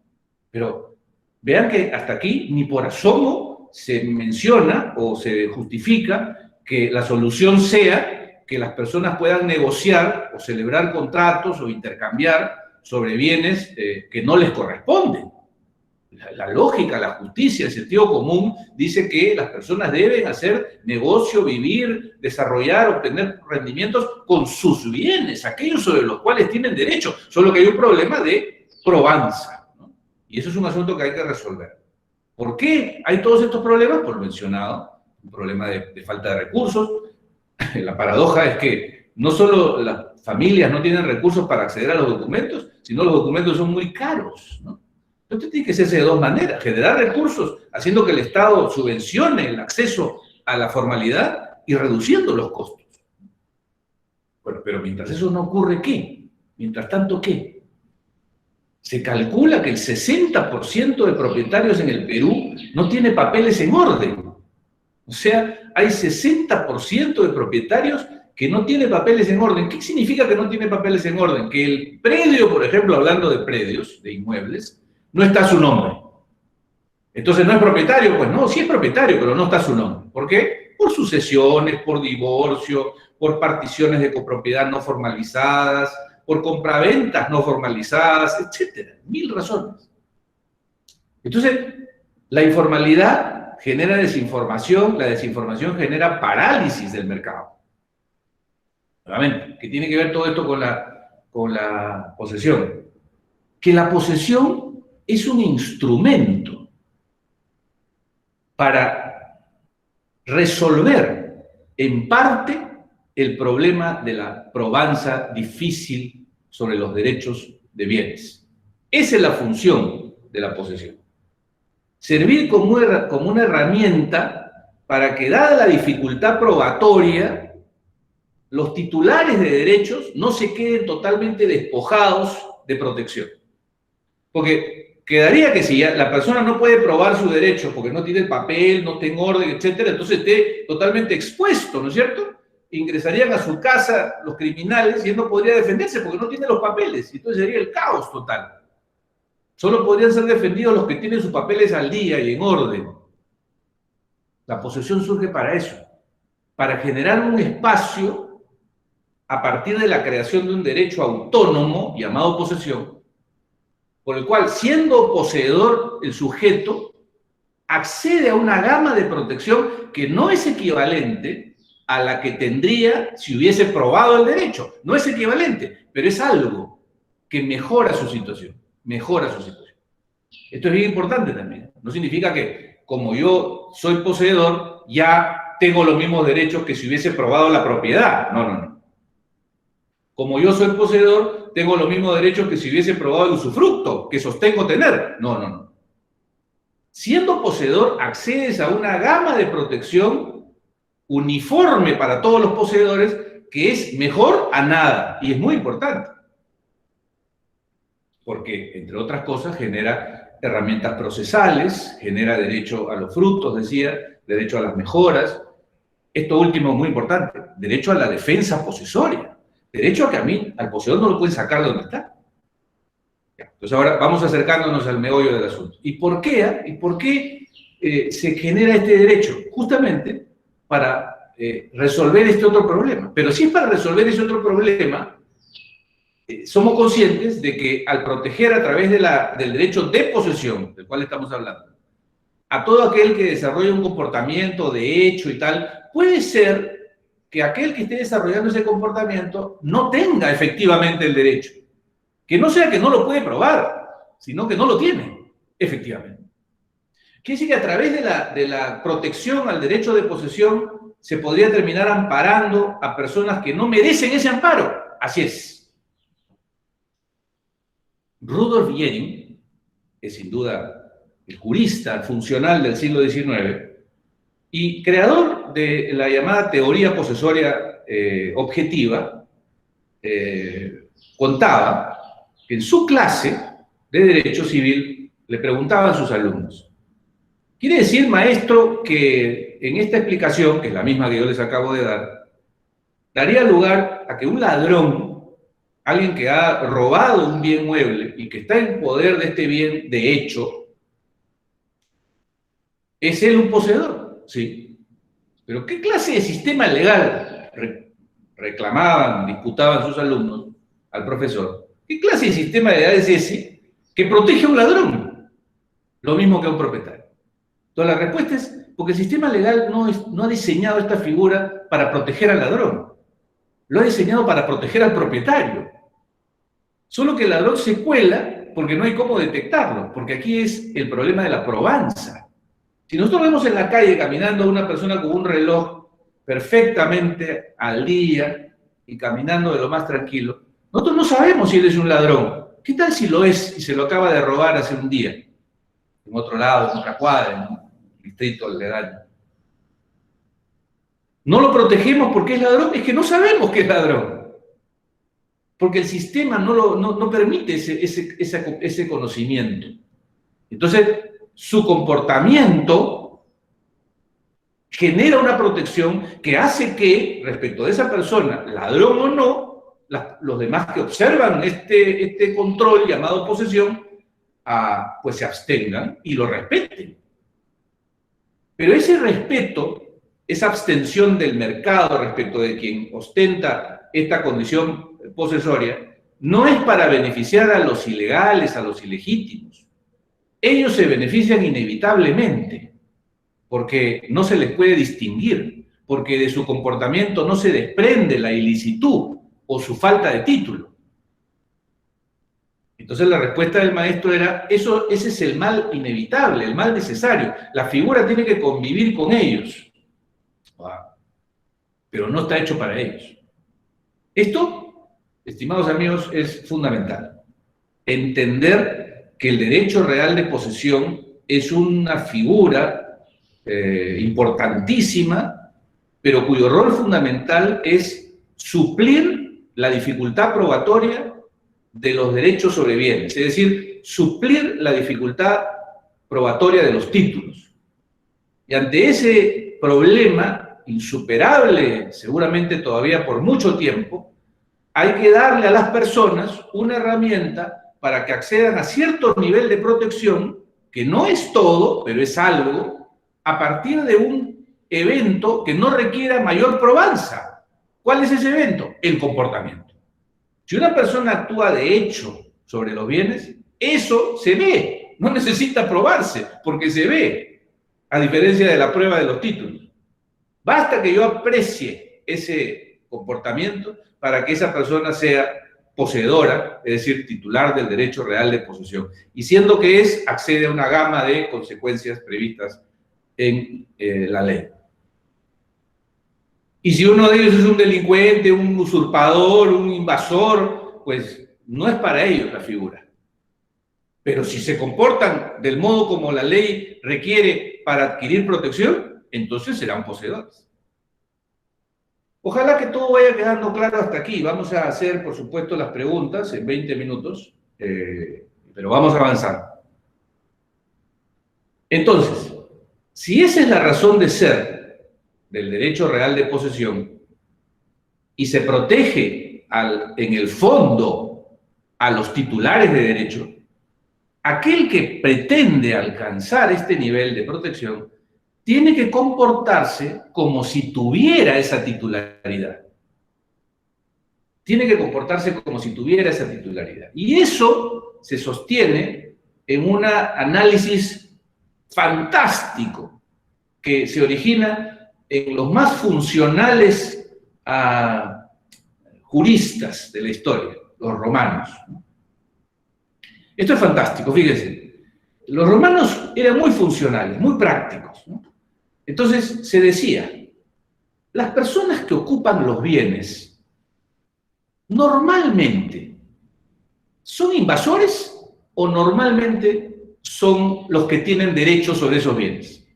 Pero vean que hasta aquí ni por asomo se menciona o se justifica que la solución sea que las personas puedan negociar o celebrar contratos o intercambiar sobre bienes que no les corresponden. La lógica, la justicia, el sentido común dice que las personas deben hacer negocio, vivir, desarrollar, obtener rendimientos con sus bienes, aquellos sobre los cuales tienen derecho. Solo que hay un problema de probanza, ¿no? Y eso es un asunto que hay que resolver. ¿Por qué hay todos estos problemas? Por lo mencionado, un problema de falta de recursos. La paradoja es que no solo las familias no tienen recursos para acceder a los documentos, sino los documentos son muy caros, ¿no? Entonces tiene que hacerse de dos maneras: generar recursos haciendo que el Estado subvencione el acceso a la formalidad y reduciendo los costos. Bueno, pero mientras eso no ocurre, ¿qué? Mientras tanto, ¿qué? Se calcula que el 60% de propietarios en el Perú no tiene papeles en orden. O sea, hay 60% de propietarios que no tiene papeles en orden. ¿Qué significa que no tiene papeles en orden? Que el predio, por ejemplo, hablando de predios, de inmuebles, no está su nombre. Entonces, ¿no es propietario? Pues no, sí es propietario, pero no está su nombre. ¿Por qué? Por sucesiones, por divorcio, por particiones de copropiedad no formalizadas, por compraventas no formalizadas, etcétera. 1000 razones. Entonces, la informalidad genera desinformación, la desinformación genera parálisis del mercado. Nuevamente, ¿qué tiene que ver todo esto con la posesión? Que la posesión es un instrumento para resolver en parte el problema de la probanza difícil sobre los derechos de bienes. Esa es la función de la posesión. Servir como una herramienta para que, dada la dificultad probatoria, los titulares de derechos no se queden totalmente despojados de protección. Porque quedaría que si la persona no puede probar su derecho porque no tiene el papel, no tiene orden, etcétera, entonces esté totalmente expuesto, ¿no es cierto? Ingresarían a su casa los criminales y él no podría defenderse porque no tiene los papeles. Entonces sería el caos total. Solo podrían ser defendidos los que tienen sus papeles al día y en orden. La posesión surge para eso, para generar un espacio a partir de la creación de un derecho autónomo llamado posesión, por el cual, siendo poseedor el sujeto, accede a una gama de protección que no es equivalente a la que tendría si hubiese probado el derecho. No es equivalente, pero es algo que mejora su situación. Mejora su situación. Esto es bien importante también. No significa que, como yo soy poseedor, ya tengo los mismos derechos que si hubiese probado la propiedad. No, no, no. Como yo soy poseedor, tengo los mismos derechos que si hubiese probado el usufructo, que sostengo tener. No, no, no. Siendo poseedor, accedes a una gama de protección uniforme para todos los poseedores, que es mejor a nada. Y es muy importante. Porque, entre otras cosas, genera herramientas procesales, genera derecho a los frutos, decía, derecho a las mejoras. Esto último es muy importante, derecho a la defensa posesoria, derecho a que al poseedor no lo pueden sacar de donde está. Entonces ahora vamos acercándonos al meollo del asunto. ¿Y por qué? ¿Y por qué se genera este derecho? Justamente para resolver este otro problema. Pero si es para resolver ese otro problema, somos conscientes de que al proteger a través del derecho de posesión, del cual estamos hablando, a todo aquel que desarrolla un comportamiento de hecho y tal, puede ser que aquel que esté desarrollando ese comportamiento no tenga efectivamente el derecho. Que no sea que no lo puede probar, sino que no lo tiene, efectivamente. Quiere decir que a través de la protección al derecho de posesión se podría terminar amparando a personas que no merecen ese amparo. Así es. Rudolf Jering, es sin duda el jurista funcional del siglo XIX y creador de la llamada teoría posesoria objetiva, contaba que en su clase de Derecho Civil le preguntaban a sus alumnos: ¿quiere decir, maestro, que en esta explicación, que es la misma que yo les acabo de dar, daría lugar a que un ladrón, alguien que ha robado un bien mueble y que está en poder de este bien de hecho, ¿es él un poseedor? Sí. ¿Pero qué clase de sistema legal reclamaban, disputaban sus alumnos al profesor? ¿Qué clase de sistema legal es ese que protege a un ladrón? Lo mismo que a un propietario. Entonces la respuesta es porque el sistema legal no ha diseñado esta figura para proteger al ladrón. Lo ha diseñado para proteger al propietario. Solo que el ladrón se cuela porque no hay cómo detectarlo, porque aquí es el problema de la probanza. Si nosotros vemos en la calle caminando a una persona con un reloj perfectamente al día y caminando de lo más tranquilo, nosotros no sabemos si él es un ladrón. ¿Qué tal si lo es y se lo acaba de robar hace un día? En otro lado, en otra cuadra, en un distrito aledaño. No lo protegemos porque es ladrón, es que no sabemos que es ladrón. Porque el sistema no permite ese conocimiento. Entonces, su comportamiento genera una protección que hace que, respecto de esa persona, ladrón o no, los demás que observan este control llamado posesión, pues se abstengan y lo respeten. Pero ese respeto, esa abstención del mercado respecto de quien ostenta esta condición posesoria, no es para beneficiar a los ilegales, a los ilegítimos. Ellos se benefician inevitablemente, porque no se les puede distinguir, porque de su comportamiento no se desprende la ilicitud o su falta de título. Entonces la respuesta del maestro era, ese es el mal inevitable, el mal necesario. La figura tiene que convivir con ellos. Pero no está hecho para ellos. Esto, estimados amigos, es fundamental. Entender que el derecho real de posesión es una figura importantísima, pero cuyo rol fundamental es suplir la dificultad probatoria de los derechos sobre bienes, es decir, suplir la dificultad probatoria de los títulos. Y ante ese problema, insuperable seguramente todavía por mucho tiempo, hay que darle a las personas una herramienta para que accedan a cierto nivel de protección, que no es todo, pero es algo, a partir de un evento que no requiera mayor probanza. ¿Cuál es ese evento? El comportamiento. Si una persona actúa de hecho sobre los bienes, eso se ve, no necesita probarse, porque se ve, a diferencia de la prueba de los títulos. Basta que yo aprecie ese comportamiento para que esa persona sea poseedora, es decir, titular del derecho real de posesión. Y siendo que es, accede a una gama de consecuencias previstas en la ley. Y si uno de ellos es un delincuente, un usurpador, un invasor, pues no es para ellos la figura. Pero si se comportan del modo como la ley requiere para adquirir protección, entonces serán poseedores. Ojalá que todo vaya quedando claro hasta aquí. Vamos a hacer, por supuesto, las preguntas en 20 minutos, pero vamos a avanzar. Entonces, si esa es la razón de ser del derecho real de posesión y se protege en el fondo a los titulares de derecho, aquel que pretende alcanzar este nivel de protección tiene que comportarse como si tuviera esa titularidad. Tiene que comportarse como si tuviera esa titularidad. Y eso se sostiene en un análisis fantástico que se origina en los más funcionales juristas de la historia, los romanos. Esto es fantástico, fíjense. Los romanos eran muy funcionales, muy prácticos, ¿no? Entonces se decía, las personas que ocupan los bienes normalmente son invasores o normalmente son los que tienen derecho sobre esos bienes.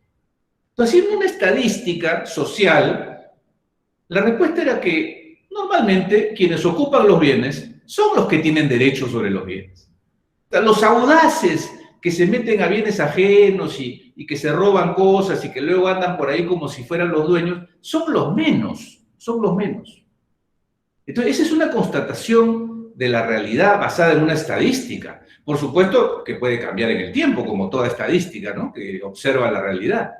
Entonces, haciendo una estadística social, la respuesta era que normalmente quienes ocupan los bienes son los que tienen derecho sobre los bienes. O sea, los audaces que se meten a bienes ajenos y que se roban cosas y que luego andan por ahí como si fueran los dueños, son los menos, son los menos. Entonces, esa es una constatación de la realidad basada en una estadística. Por supuesto que puede cambiar en el tiempo, como toda estadística, ¿no?, que observa la realidad.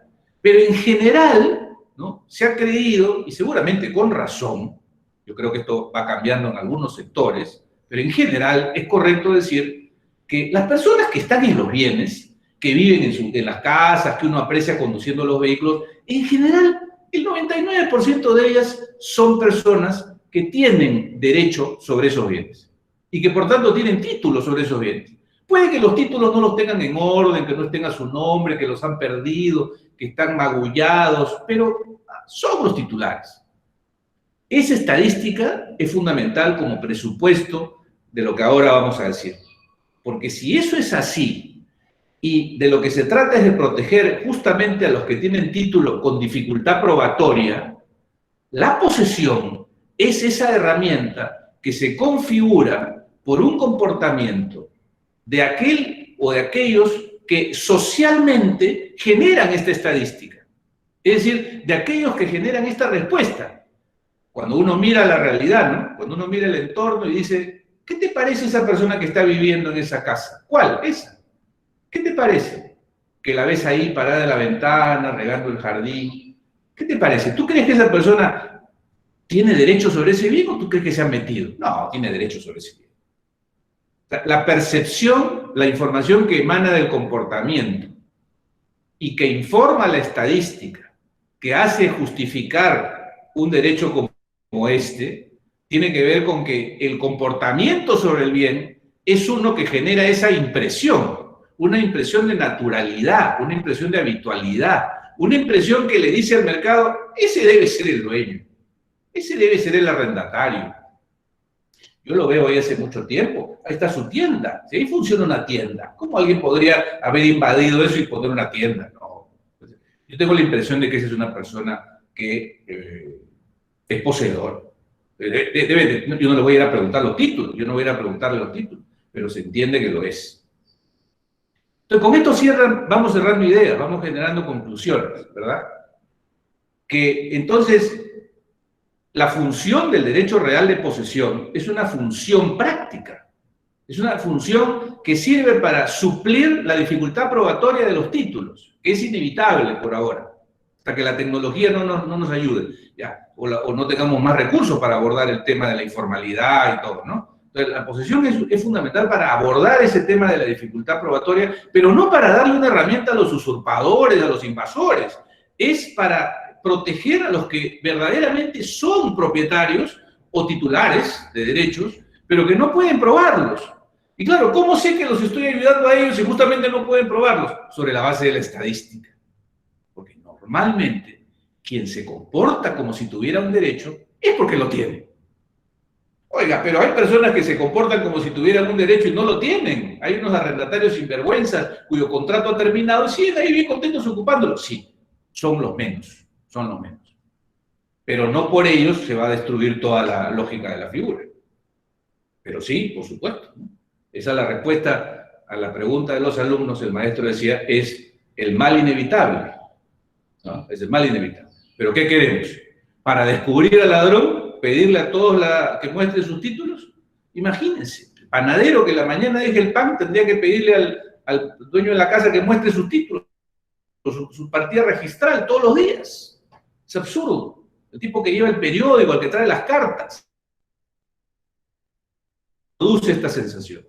Pero en general, ¿no?, se ha creído, y seguramente con razón, yo creo que esto va cambiando en algunos sectores, pero en general es correcto decir que las personas que están en los bienes, que viven en las casas, que uno aprecia conduciendo los vehículos, en general el 99% de ellas son personas que tienen derecho sobre esos bienes y que por tanto tienen títulos sobre esos bienes. Puede que los títulos no los tengan en orden, que no estén a su nombre, que los han perdido, que están magullados, pero son los titulares. Esa estadística es fundamental como presupuesto de lo que ahora vamos a decir. Porque si eso es así, y de lo que se trata es de proteger justamente a los que tienen título con dificultad probatoria, la posesión es esa herramienta que se configura por un comportamiento de aquel o de aquellos que socialmente generan esta estadística. Es decir, de aquellos que generan esta respuesta. Cuando uno mira la realidad, ¿no?, cuando uno mira el entorno y dice, ¿qué te parece esa persona que está viviendo en esa casa? ¿Cuál? Esa. ¿Qué te parece? Que la ves ahí parada en la ventana, regando el jardín. ¿Qué te parece? ¿Tú crees que esa persona tiene derecho sobre ese bien o tú crees que se ha metido? No, tiene derecho sobre ese bien. La percepción, la información que emana del comportamiento y que informa la estadística, que hace justificar un derecho como este, tiene que ver con que el comportamiento sobre el bien es uno que genera esa impresión, una impresión de naturalidad, una impresión de habitualidad, una impresión que le dice al mercado, ese debe ser el dueño, ese debe ser el arrendatario. Yo lo veo ahí hace mucho tiempo, ahí está su tienda, si ahí funciona una tienda, ¿cómo alguien podría haber invadido eso y poner una tienda? No. Yo tengo la impresión de que esa es una persona que es poseedor. Yo no le voy a ir a preguntar los títulos, yo no voy a ir a preguntarle los títulos, pero se entiende que lo es. Entonces, con esto vamos cerrando ideas, vamos generando conclusiones, ¿verdad? Que entonces la función del derecho real de posesión es una función práctica, es una función que sirve para suplir la dificultad probatoria de los títulos, que es inevitable por ahora, hasta que la tecnología no nos ayude, ya, o no tengamos más recursos para abordar el tema de la informalidad y todo, ¿no? Entonces, la posesión es fundamental para abordar ese tema de la dificultad probatoria, pero no para darle una herramienta a los usurpadores, a los invasores, es para proteger a los que verdaderamente son propietarios o titulares de derechos, pero que no pueden probarlos. Y claro, ¿cómo sé que los estoy ayudando a ellos si justamente no pueden probarlos? Sobre la base de la estadística. Porque normalmente quien se comporta como si tuviera un derecho es porque lo tiene. Oiga, pero hay personas que se comportan como si tuvieran un derecho y no lo tienen. Hay unos arrendatarios sinvergüenzas cuyo contrato ha terminado y siguen ahí bien contentos ocupándolo. Sí, son los menos, son los menos. Pero no por ellos se va a destruir toda la lógica de la figura. Pero sí, por supuesto. Esa es la respuesta a la pregunta de los alumnos. El maestro decía, es el mal inevitable. ¿No? Es el mal inevitable. ¿Pero qué queremos? Para descubrir al ladrón, pedirle a todos que muestren sus títulos. Imagínense, el panadero que en la mañana deje el pan tendría que pedirle al dueño de la casa que muestre sus títulos, su partida registral todos los días. Es absurdo. El tipo que lleva el periódico, el que trae las cartas, produce esta sensación.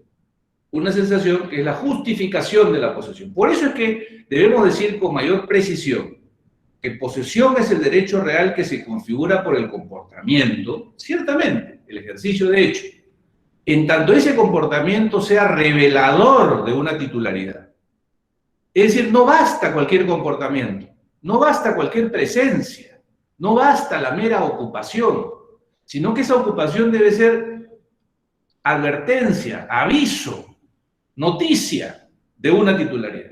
Una sensación que es la justificación de la posesión. Por eso es que debemos decir con mayor precisión que posesión es el derecho real que se configura por el comportamiento, ciertamente, el ejercicio de hecho, en tanto ese comportamiento sea revelador de una titularidad. Es decir, no basta cualquier comportamiento, no basta cualquier presencia, no basta la mera ocupación, sino que esa ocupación debe ser advertencia, aviso, noticia de una titularidad.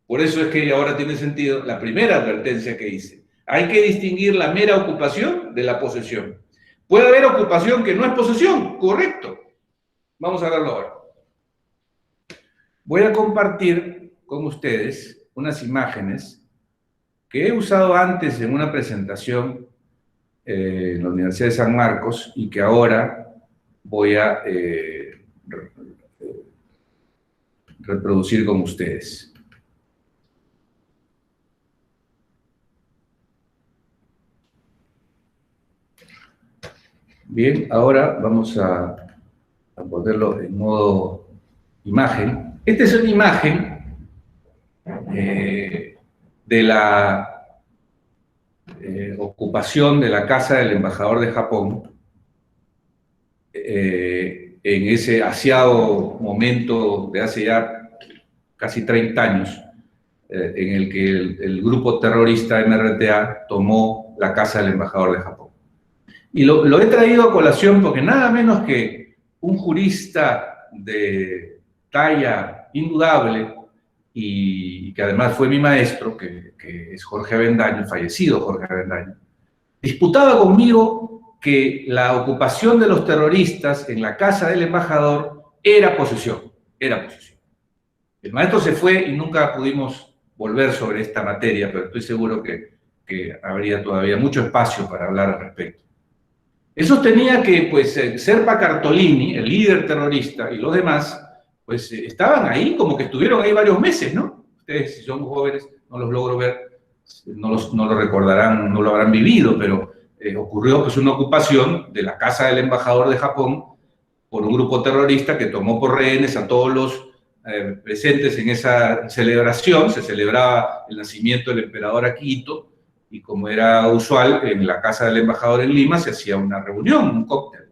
Por eso es que ahora tiene sentido la primera advertencia que hice. Hay que distinguir la mera ocupación de la posesión. Puede haber ocupación que no es posesión, correcto. Vamos a verlo ahora. Voy a compartir con ustedes unas imágenes que he usado antes en una presentación en la Universidad de San Marcos y que ahora voy a reproducir con ustedes. Bien, ahora vamos a ponerlo en modo imagen. Esta es una imagen de la ocupación de la casa del embajador de Japón en ese aciago momento de hace ya casi 30 años, en el que el grupo terrorista MRTA tomó la casa del embajador de Japón. Y lo he traído a colación porque nada menos que un jurista de talla indudable y que además fue mi maestro, que es Jorge Avendaño, fallecido Jorge Avendaño, disputaba conmigo que la ocupación de los terroristas en la casa del embajador era posesión, era posesión. El maestro se fue y nunca pudimos volver sobre esta materia, pero estoy seguro que habría todavía mucho espacio para hablar al respecto. Él sostenía que, pues, Serpa Cartolini, el líder terrorista, y los demás, pues, estaban ahí como que estuvieron ahí varios meses, ¿no? Ustedes, si son jóvenes, no los logro ver, no lo recordarán, no lo habrán vivido, pero ocurrió, pues, una ocupación de la casa del embajador de Japón por un grupo terrorista que tomó por rehenes a todos los presentes en esa celebración. Se celebraba el nacimiento del emperador Akihito, y como era usual, en la casa del embajador en Lima se hacía una reunión, un cóctel.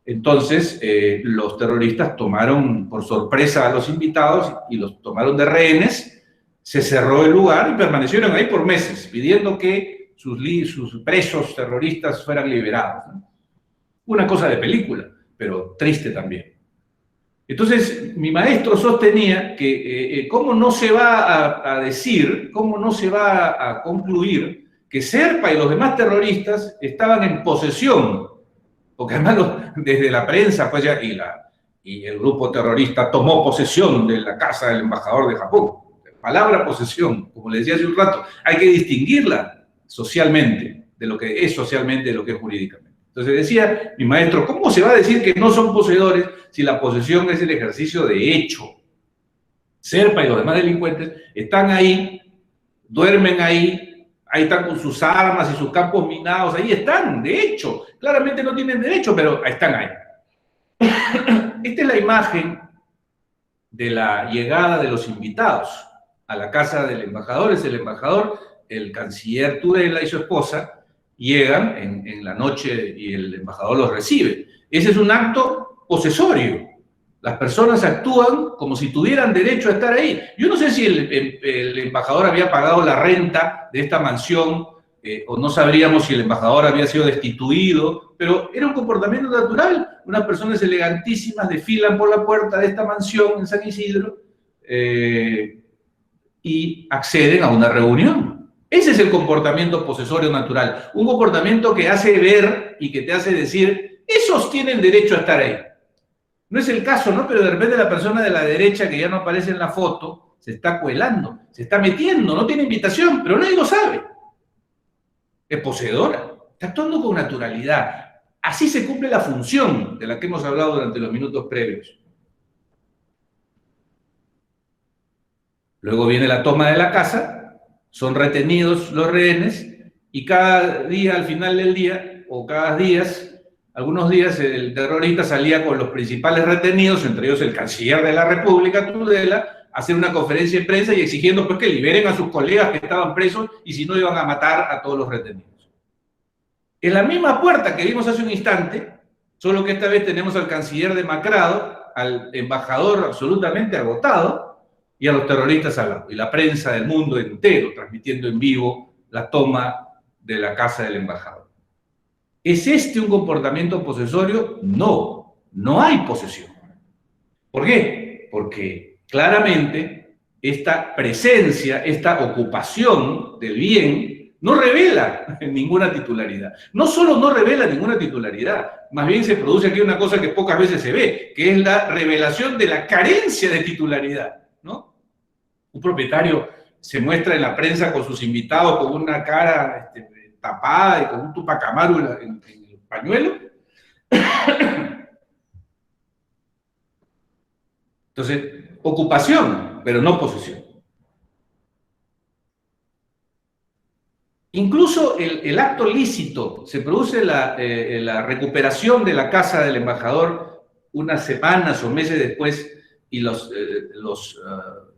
Entonces, los terroristas tomaron por sorpresa a los invitados y los tomaron de rehenes, se cerró el lugar y permanecieron ahí por meses, pidiendo que sus presos terroristas fueran liberados, ¿no? Una cosa de película, pero triste también. Entonces, mi maestro sostenía que cómo no se va a decir, cómo no se va a concluir que Serpa y los demás terroristas estaban en posesión, porque además desde la prensa pues ya, y el grupo terrorista tomó posesión de la casa del embajador de Japón. Palabra posesión, como le decía hace un rato, hay que distinguirla socialmente, de lo que es socialmente, de lo que es jurídicamente. Entonces decía mi maestro, ¿cómo se va a decir que no son poseedores si la posesión es el ejercicio de hecho? Serpa y los demás delincuentes están ahí, duermen ahí están con sus armas y sus campos minados, ahí están, de hecho, claramente no tienen derecho, pero están ahí. Esta es la imagen de la llegada de los invitados a la casa del embajador. Es el embajador, el canciller Tudela y su esposa, llegan en la noche y el embajador los recibe. Ese es un acto posesorio. Las personas actúan como si tuvieran derecho a estar ahí. Yo no sé si el embajador había pagado la renta de esta mansión, o no sabríamos si el embajador había sido destituido, pero era un comportamiento natural. Unas personas elegantísimas desfilan por la puerta de esta mansión en San Isidro y acceden a una reunión. Ese es el comportamiento posesorio natural. Un comportamiento que hace ver y que te hace decir, esos tienen derecho a estar ahí. No es el caso, ¿no? Pero de repente la persona de la derecha, que ya no aparece en la foto, se está cuelando, se está metiendo, no tiene invitación, pero nadie lo sabe. Es poseedora, está actuando con naturalidad. Así se cumple la función de la que hemos hablado durante los minutos previos. Luego viene la toma de la casa, son retenidos los rehenes, y cada día, al final del día, o cada días, algunos días el terrorista salía con los principales retenidos, entre ellos el canciller de la República, Tudela, a hacer una conferencia de prensa y exigiendo pues que liberen a sus colegas que estaban presos y si no iban a matar a todos los retenidos. En la misma puerta que vimos hace un instante, solo que esta vez tenemos al canciller demacrado, al embajador absolutamente agotado y a los terroristas al lado, y la prensa del mundo entero transmitiendo en vivo la toma de la casa del embajador. ¿Es este un comportamiento posesorio? No, no hay posesión. ¿Por qué? Porque claramente esta presencia, esta ocupación del bien no revela ninguna titularidad. No solo no revela ninguna titularidad, más bien se produce aquí una cosa que pocas veces se ve, que es la revelación de la carencia de titularidad, ¿no? Un propietario se muestra en la prensa con sus invitados con una cara tapada y con un Tupac Amaru en el pañuelo. Entonces, ocupación, pero no posesión. Incluso el acto lícito, se produce la recuperación de la casa del embajador unas semanas o meses después, y los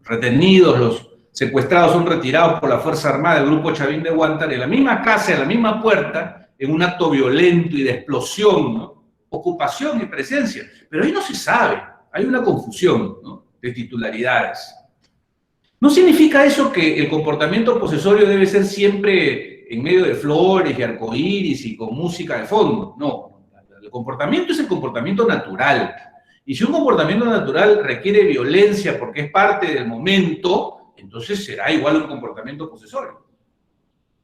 retenidos, los secuestrados son retirados por la Fuerza Armada del Grupo Chavín de Huántar, en la misma casa, en la misma puerta, en un acto violento y de explosión, ¿no? Ocupación y presencia. Pero ahí no se sabe, hay una confusión, ¿no?, de titularidades. No significa eso que el comportamiento posesorio debe ser siempre en medio de flores y arcoíris y con música de fondo. No, el comportamiento es el comportamiento natural. Y si un comportamiento natural requiere violencia porque es parte del momento, entonces será igual un comportamiento posesorio.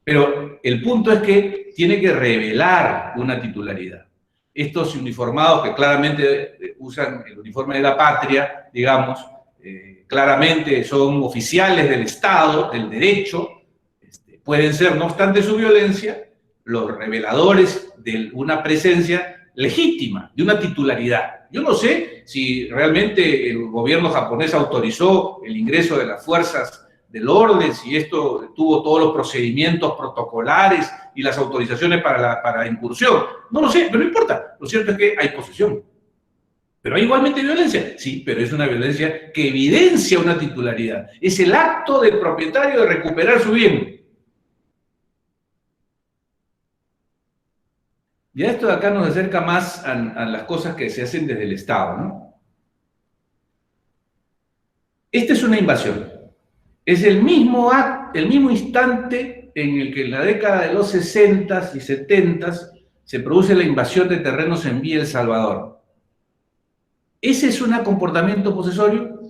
Pero el punto es que tiene que revelar una titularidad. Estos uniformados que claramente usan el uniforme de la patria, digamos, claramente son oficiales del Estado, del derecho, pueden ser, no obstante su violencia, los reveladores de una presencia legítima, de una titularidad. Yo no sé si realmente el gobierno japonés autorizó el ingreso de las fuerzas del orden, si esto tuvo todos los procedimientos protocolares y las autorizaciones para la incursión. No lo sé, pero no importa. Lo cierto es que hay posesión. ¿Pero hay igualmente violencia? Sí, pero es una violencia que evidencia una titularidad. Es el acto del propietario de recuperar su bien. Ya esto de acá nos acerca más a las cosas que se hacen desde el Estado, ¿no? Esta es una invasión. Es el mismo instante en el que en la década de los 60s y 70s se produce la invasión de terrenos en Villa El Salvador. ¿Ese es un comportamiento posesorio?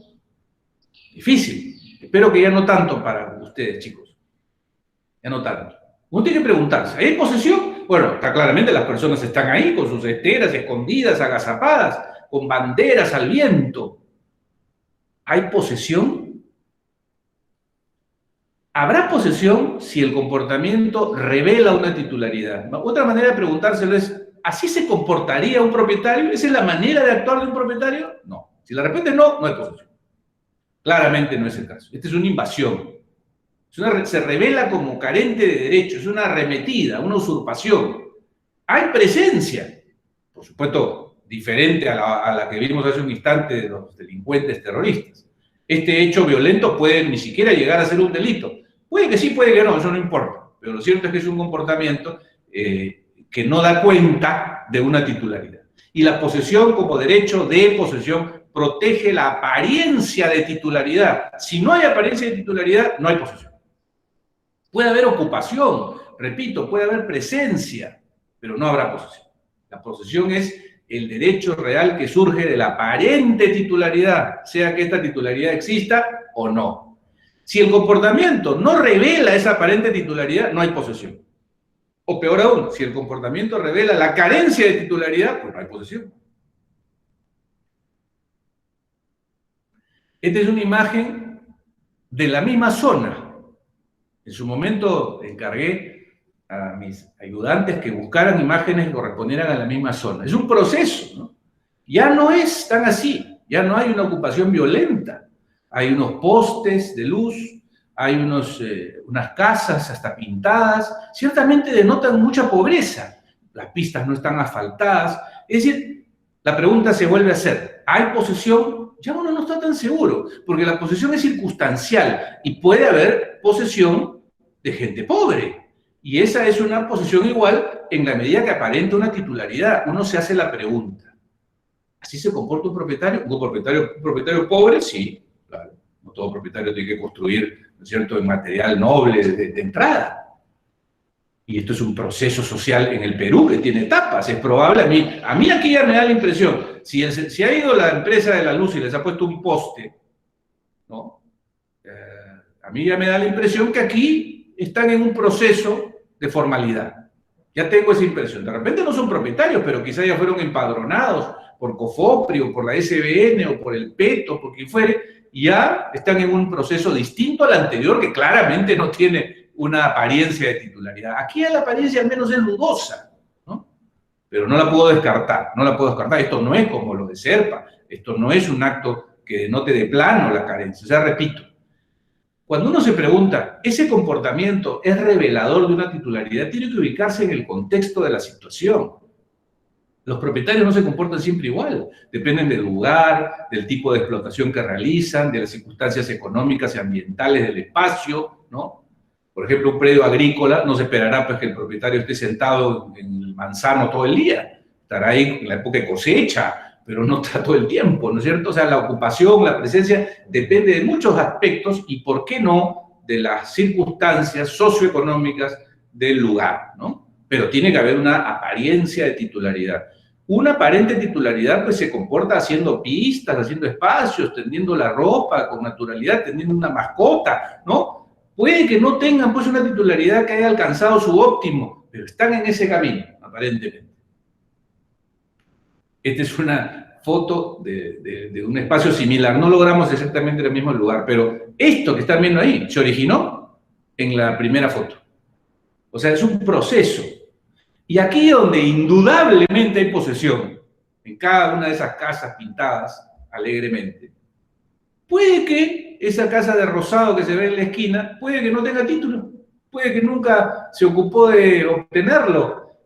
Difícil. Espero que ya no tanto para ustedes, chicos. Ya no tanto. Uno tiene que preguntarse, ¿hay posesión? Bueno, está claramente las personas están ahí con sus esteras escondidas, agazapadas, con banderas al viento. ¿Hay posesión? ¿Habrá posesión si el comportamiento revela una titularidad? Otra manera de preguntárselo es, ¿así se comportaría un propietario? ¿Esa es la manera de actuar de un propietario? No. Si la respuesta es no, no hay posesión. Claramente no es el caso. Esta es una invasión. Se revela como carente de derechos, es una arremetida, una usurpación. Hay presencia, por supuesto, diferente a la que vimos hace un instante de los delincuentes terroristas. Este hecho violento puede ni siquiera llegar a ser un delito. Puede que sí, puede que no, eso no importa. Pero lo cierto es que es un comportamiento que no da cuenta de una titularidad. Y la posesión como derecho de posesión protege la apariencia de titularidad. Si no hay apariencia de titularidad, no hay posesión. Puede haber ocupación, repito, puede haber presencia, pero no habrá posesión. La posesión es el derecho real que surge de la aparente titularidad, sea que esta titularidad exista o no. Si el comportamiento no revela esa aparente titularidad, no hay posesión. O peor aún, si el comportamiento revela la carencia de titularidad, pues no hay posesión. Esta es una imagen de la misma zona. En su momento encargué a mis ayudantes que buscaran imágenes que correspondieran a la misma zona. Es un proceso, ¿no? Ya no es tan así, ya no hay una ocupación violenta. Hay unos postes de luz, hay unas casas hasta pintadas, ciertamente denotan mucha pobreza. Las pistas no están asfaltadas. Es decir, la pregunta se vuelve a hacer, ¿hay posesión? Ya uno no está tan seguro, porque la posesión es circunstancial y puede haber posesión de gente pobre. Y esa es una posesión igual en la medida que aparenta una titularidad. Uno se hace la pregunta, ¿así se comporta un propietario? ¿Un propietario pobre? Sí, claro. No todo propietario tiene que construir, ¿no es cierto?, en material noble de entrada. Y esto es un proceso social en el Perú que tiene etapas. Es probable, a mí aquí ya me da la impresión, si ha ido la empresa de la luz y les ha puesto un poste, ¿no? A mí ya me da la impresión que aquí están en un proceso de formalidad. Ya tengo esa impresión. De repente no son propietarios, pero quizás ya fueron empadronados por COFOPRI o por la SBN o por el PETO, por quien fuere, y ya están en un proceso distinto al anterior que claramente no tiene una apariencia de titularidad. Aquí la apariencia al menos es dudosa, ¿no? Pero no la puedo descartar, no la puedo descartar. Esto no es como lo de Serpa, esto no es un acto que denote de plano la carencia. O sea, repito, cuando uno se pregunta, ¿ese comportamiento es revelador de una titularidad? Tiene que ubicarse en el contexto de la situación. Los propietarios no se comportan siempre igual, dependen del lugar, del tipo de explotación que realizan, de las circunstancias económicas y ambientales del espacio, ¿no? Por ejemplo, un predio agrícola no se esperará pues, que el propietario esté sentado en el manzano todo el día. Estará ahí en la época de cosecha, pero no está todo el tiempo, ¿no es cierto? O sea, la ocupación, la presencia, depende de muchos aspectos y, ¿por qué no?, de las circunstancias socioeconómicas del lugar, ¿no? Pero tiene que haber una apariencia de titularidad. Una aparente titularidad pues se comporta haciendo pistas, haciendo espacios, tendiendo la ropa con naturalidad, teniendo una mascota, ¿no? Puede que no tengan pues una titularidad que haya alcanzado su óptimo, pero están en ese camino, aparentemente. Esta es una foto de un espacio similar. No logramos exactamente el mismo lugar, pero esto que están viendo ahí se originó en la primera foto. O sea, es un proceso. Y aquí donde indudablemente hay posesión, en cada una de esas casas pintadas alegremente, puede que esa casa de rosado que se ve en la esquina, puede que no tenga título, puede que nunca se ocupó de obtenerlo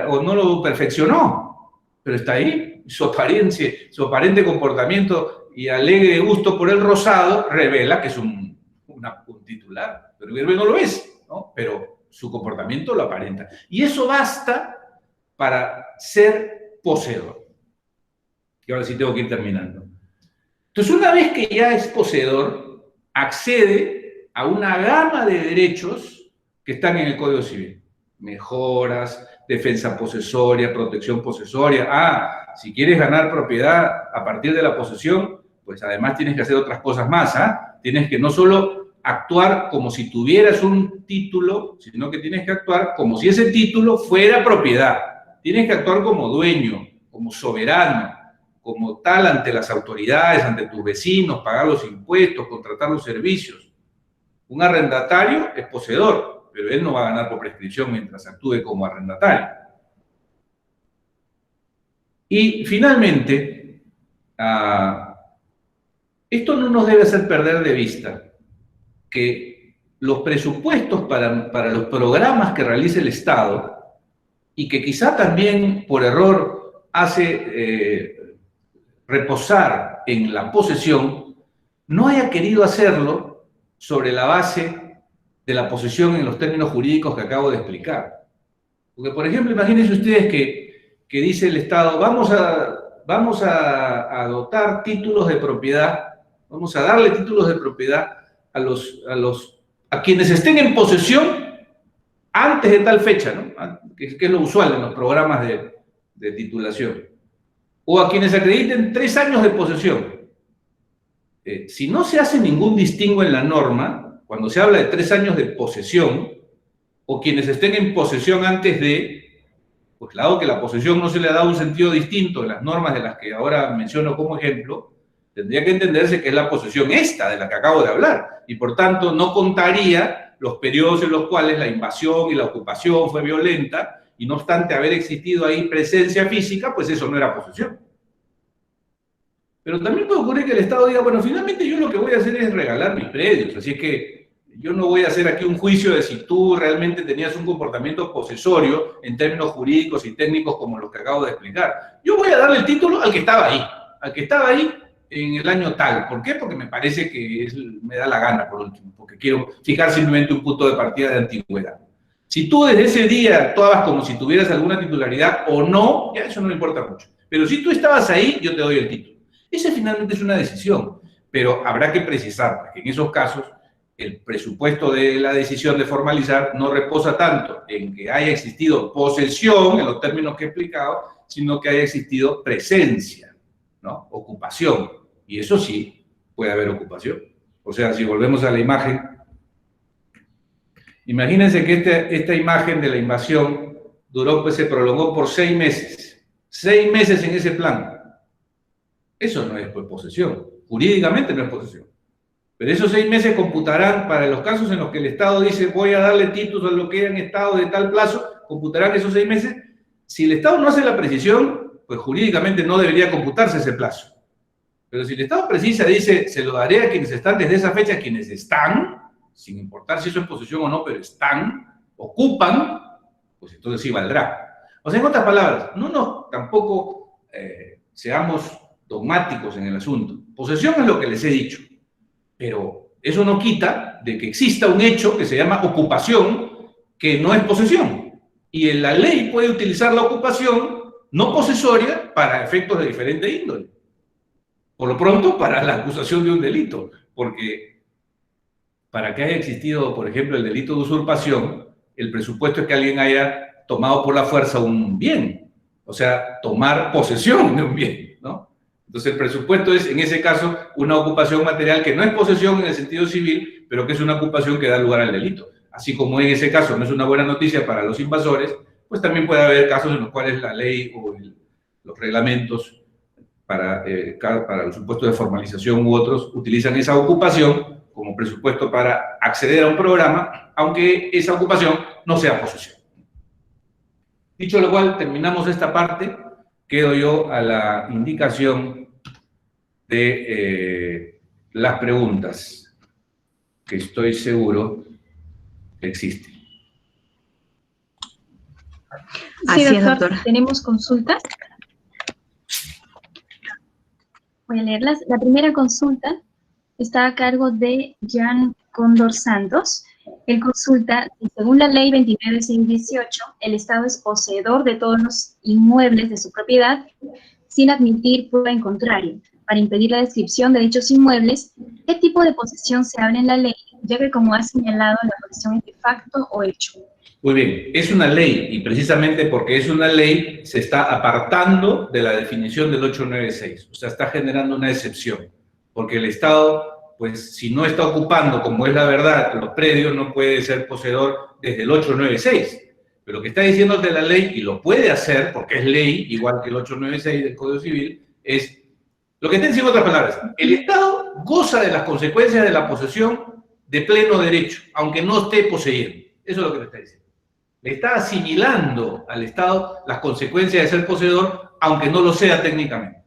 o no lo perfeccionó, pero está ahí. Su apariencia, su aparente comportamiento y alegre gusto por el rosado revela que es un titular, pero no lo es, ¿no? Pero su comportamiento lo aparenta. Y eso basta para ser poseedor. Y ahora sí tengo que ir terminando. Entonces, una vez que ya es poseedor, accede a una gama de derechos que están en el Código Civil. Mejoras, defensa posesoria, protección posesoria. Ah, si quieres ganar propiedad a partir de la posesión, pues además tienes que hacer otras cosas más, ¿ah? Tienes que no solo actuar como si tuvieras un título, sino que tienes que actuar como si ese título fuera propiedad. Tienes que actuar como dueño, como soberano, como tal ante las autoridades, ante tus vecinos, pagar los impuestos, contratar los servicios. Un arrendatario es poseedor, pero él no va a ganar por prescripción mientras actúe como arrendatario. Y finalmente, esto no nos debe hacer perder de vista que los presupuestos para los programas que realiza el Estado, y que quizá también por error hace reposar en la posesión, no haya querido hacerlo sobre la base de la posesión en los términos jurídicos que acabo de explicar. Porque, por ejemplo, imagínense ustedes que dice el Estado, vamos a dotar títulos de propiedad, vamos a darle títulos de propiedad a quienes estén en posesión antes de tal fecha, ¿no? Que es lo usual en los programas de titulación. O a quienes acrediten 3 años de posesión. Si no se hace ningún distingo en la norma, cuando se habla de 3 años de posesión, o quienes estén en posesión antes de, pues claro que la posesión no se le ha dado un sentido distinto en las normas de las que ahora menciono como ejemplo, tendría que entenderse que es la posesión esta de la que acabo de hablar, y por tanto no contaría los periodos en los cuales la invasión y la ocupación fue violenta, y no obstante haber existido ahí presencia física, pues eso no era posesión. Pero también puede ocurrir que el Estado diga, bueno, finalmente yo lo que voy a hacer es regalar mis predios, así es que yo no voy a hacer aquí un juicio de si tú realmente tenías un comportamiento posesorio en términos jurídicos y técnicos como los que acabo de explicar. Yo voy a darle el título al que estaba ahí en el año tal. ¿Por qué? Porque me parece que me da la gana, por último, porque quiero fijar simplemente un punto de partida de antigüedad. Si tú desde ese día actuabas como si tuvieras alguna titularidad o no, ya eso no me importa mucho. Pero si tú estabas ahí, yo te doy el título. Esa finalmente es una decisión, pero habrá que precisar que en esos casos el presupuesto de la decisión de formalizar no reposa tanto en que haya existido posesión, en los términos que he explicado, sino que haya existido presencia, ¿no? Ocupación. Y eso sí, puede haber ocupación. O sea, si volvemos a la imagen, imagínense que esta imagen de la invasión duró, pues se prolongó por 6 meses. 6 meses en ese plan. Eso no es posesión. Jurídicamente no es posesión. Pero esos 6 meses computarán, para los casos en los que el Estado dice voy a darle títulos a lo que hayan estado de tal plazo, computarán esos 6 meses. Si el Estado no hace la precisión, pues jurídicamente no debería computarse ese plazo. Pero si el Estado precisa, dice, se lo daré a quienes están desde esa fecha, quienes están, sin importar si eso es posesión o no, pero están, ocupan, pues entonces sí valdrá. O sea, en otras palabras, tampoco seamos dogmáticos en el asunto. Posesión es lo que les he dicho, pero eso no quita de que exista un hecho que se llama ocupación, que no es posesión. Y en la ley puede utilizar la ocupación no posesoria para efectos de diferente índole. Por lo pronto, para la acusación de un delito, porque para que haya existido, por ejemplo, el delito de usurpación, el presupuesto es que alguien haya tomado por la fuerza un bien, o sea, tomar posesión de un bien, ¿no? Entonces, el presupuesto es, en ese caso, una ocupación material que no es posesión en el sentido civil, pero que es una ocupación que da lugar al delito. Así como en ese caso no es una buena noticia para los invasores, pues también puede haber casos en los cuales la ley o los reglamentos para el supuesto de formalización u otros utilizan esa ocupación como presupuesto para acceder a un programa, aunque esa ocupación no sea posesión. Dicho lo cual, terminamos esta parte. Quedo yo a la indicación de las preguntas, que estoy seguro que existen. Sí, doctor, tenemos consultas. Voy a leerlas. La primera consulta está a cargo de Jan Cóndor Santos Él consulta si según la ley 29.618, el Estado es poseedor de todos los inmuebles de su propiedad sin admitir prueba en contrario. Para impedir la descripción de dichos inmuebles, ¿qué tipo de posesión se habla en la ley? Ya que, como ha señalado, la posesión es de facto o hecho. Muy bien, es una ley, y precisamente porque es una ley, se está apartando de la definición del 896, o sea, está generando una excepción, porque el Estado, pues, si no está ocupando, como es la verdad, los predios, no puede ser poseedor desde el 896, pero lo que está diciendo de la ley, y lo puede hacer, porque es ley, igual que el 896 del Código Civil, es, lo que está diciendo en otras palabras, el Estado goza de las consecuencias de la posesión de pleno derecho, aunque no esté poseyendo, eso es lo que le está diciendo. Le está asimilando al Estado las consecuencias de ser poseedor, aunque no lo sea técnicamente.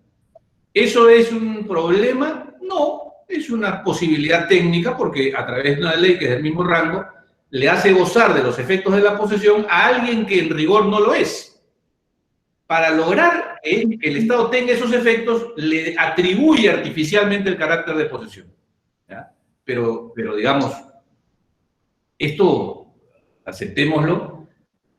¿Eso es un problema? No, es una posibilidad técnica porque a través de una ley que es del mismo rango, le hace gozar de los efectos de la posesión a alguien que en rigor no lo es. Para lograr que el Estado tenga esos efectos, le atribuye artificialmente el carácter de posesión. ¿Ya? Pero digamos, esto, aceptémoslo,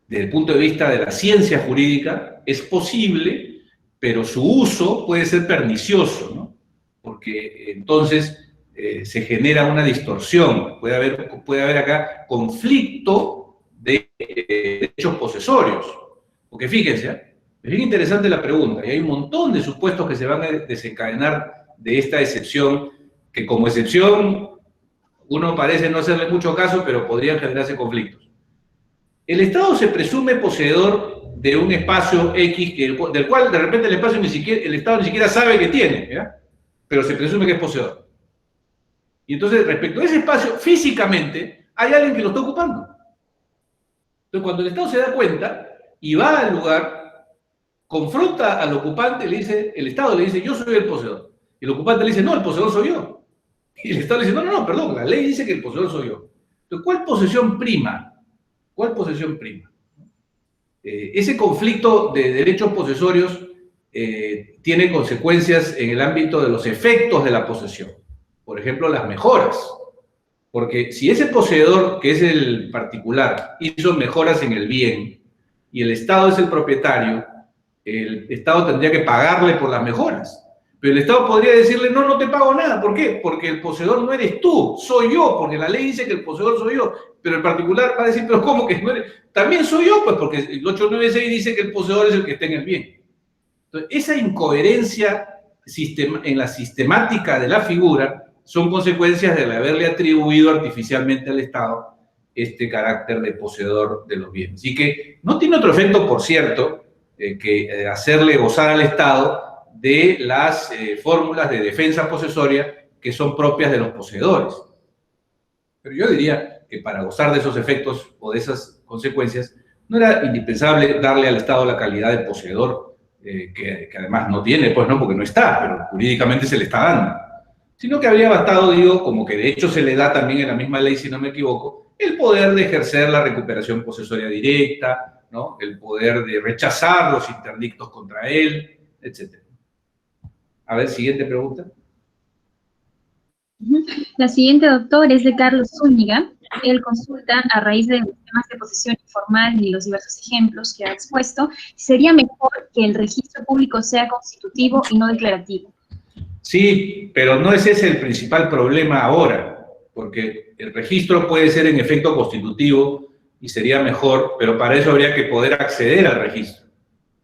desde el punto de vista de la ciencia jurídica, es posible, pero su uso puede ser pernicioso, ¿no? Porque entonces se genera una distorsión, puede haber acá conflicto de derechos posesorios. Porque fíjense, es bien interesante la pregunta, y hay un montón de supuestos que se van a desencadenar de esta excepción, que como excepción uno parece no hacerle mucho caso, pero podrían generarse conflictos. El Estado se presume poseedor de un espacio X, del cual de repente el Estado ni siquiera sabe que tiene, ¿ya? Pero se presume que es poseedor. Y entonces, respecto a ese espacio, físicamente, hay alguien que lo está ocupando. Entonces, cuando el Estado se da cuenta y va al lugar, confronta al ocupante, el Estado le dice, yo soy el poseedor. Y el ocupante le dice, no, el poseedor soy yo. Y el Estado le dice, no, perdón, la ley dice que el poseedor soy yo. Entonces, ¿cuál posesión prima? ¿Cuál posesión prima? Ese conflicto de derechos posesorios tiene consecuencias en el ámbito de los efectos de la posesión. Por ejemplo, las mejoras. Porque si ese poseedor, que es el particular, hizo mejoras en el bien y el Estado es el propietario, el Estado tendría que pagarle por las mejoras. Pero el Estado podría decirle, no, no te pago nada. ¿Por qué? Porque el poseedor no eres tú, soy yo, porque la ley dice que el poseedor soy yo. Pero el particular va a decir, pero ¿cómo que no eres? También soy yo, pues porque el 896 dice que el poseedor es el que está en el bien. Entonces, esa incoherencia en la sistemática de la figura son consecuencias de haberle atribuido artificialmente al Estado este carácter de poseedor de los bienes. Y que no tiene otro efecto, por cierto, que hacerle gozar al Estado de las fórmulas de defensa posesoria que son propias de los poseedores. Pero yo diría que para gozar de esos efectos o de esas consecuencias, no era indispensable darle al Estado la calidad de poseedor, que además no tiene, pues no, porque no está, pero jurídicamente se le está dando. Sino que habría bastado, digo, como que de hecho se le da también en la misma ley, si no me equivoco, el poder de ejercer la recuperación posesoria directa, ¿no? El poder de rechazar los interdictos contra él, etc. A ver, siguiente pregunta. La siguiente, doctor, es de Carlos Zúñiga. Él consulta, a raíz de temas de posesión informal y los diversos ejemplos que ha expuesto, ¿sería mejor que el registro público sea constitutivo y no declarativo? Sí, pero no es ese el principal problema ahora, porque el registro puede ser en efecto constitutivo y sería mejor, pero para eso habría que poder acceder al registro.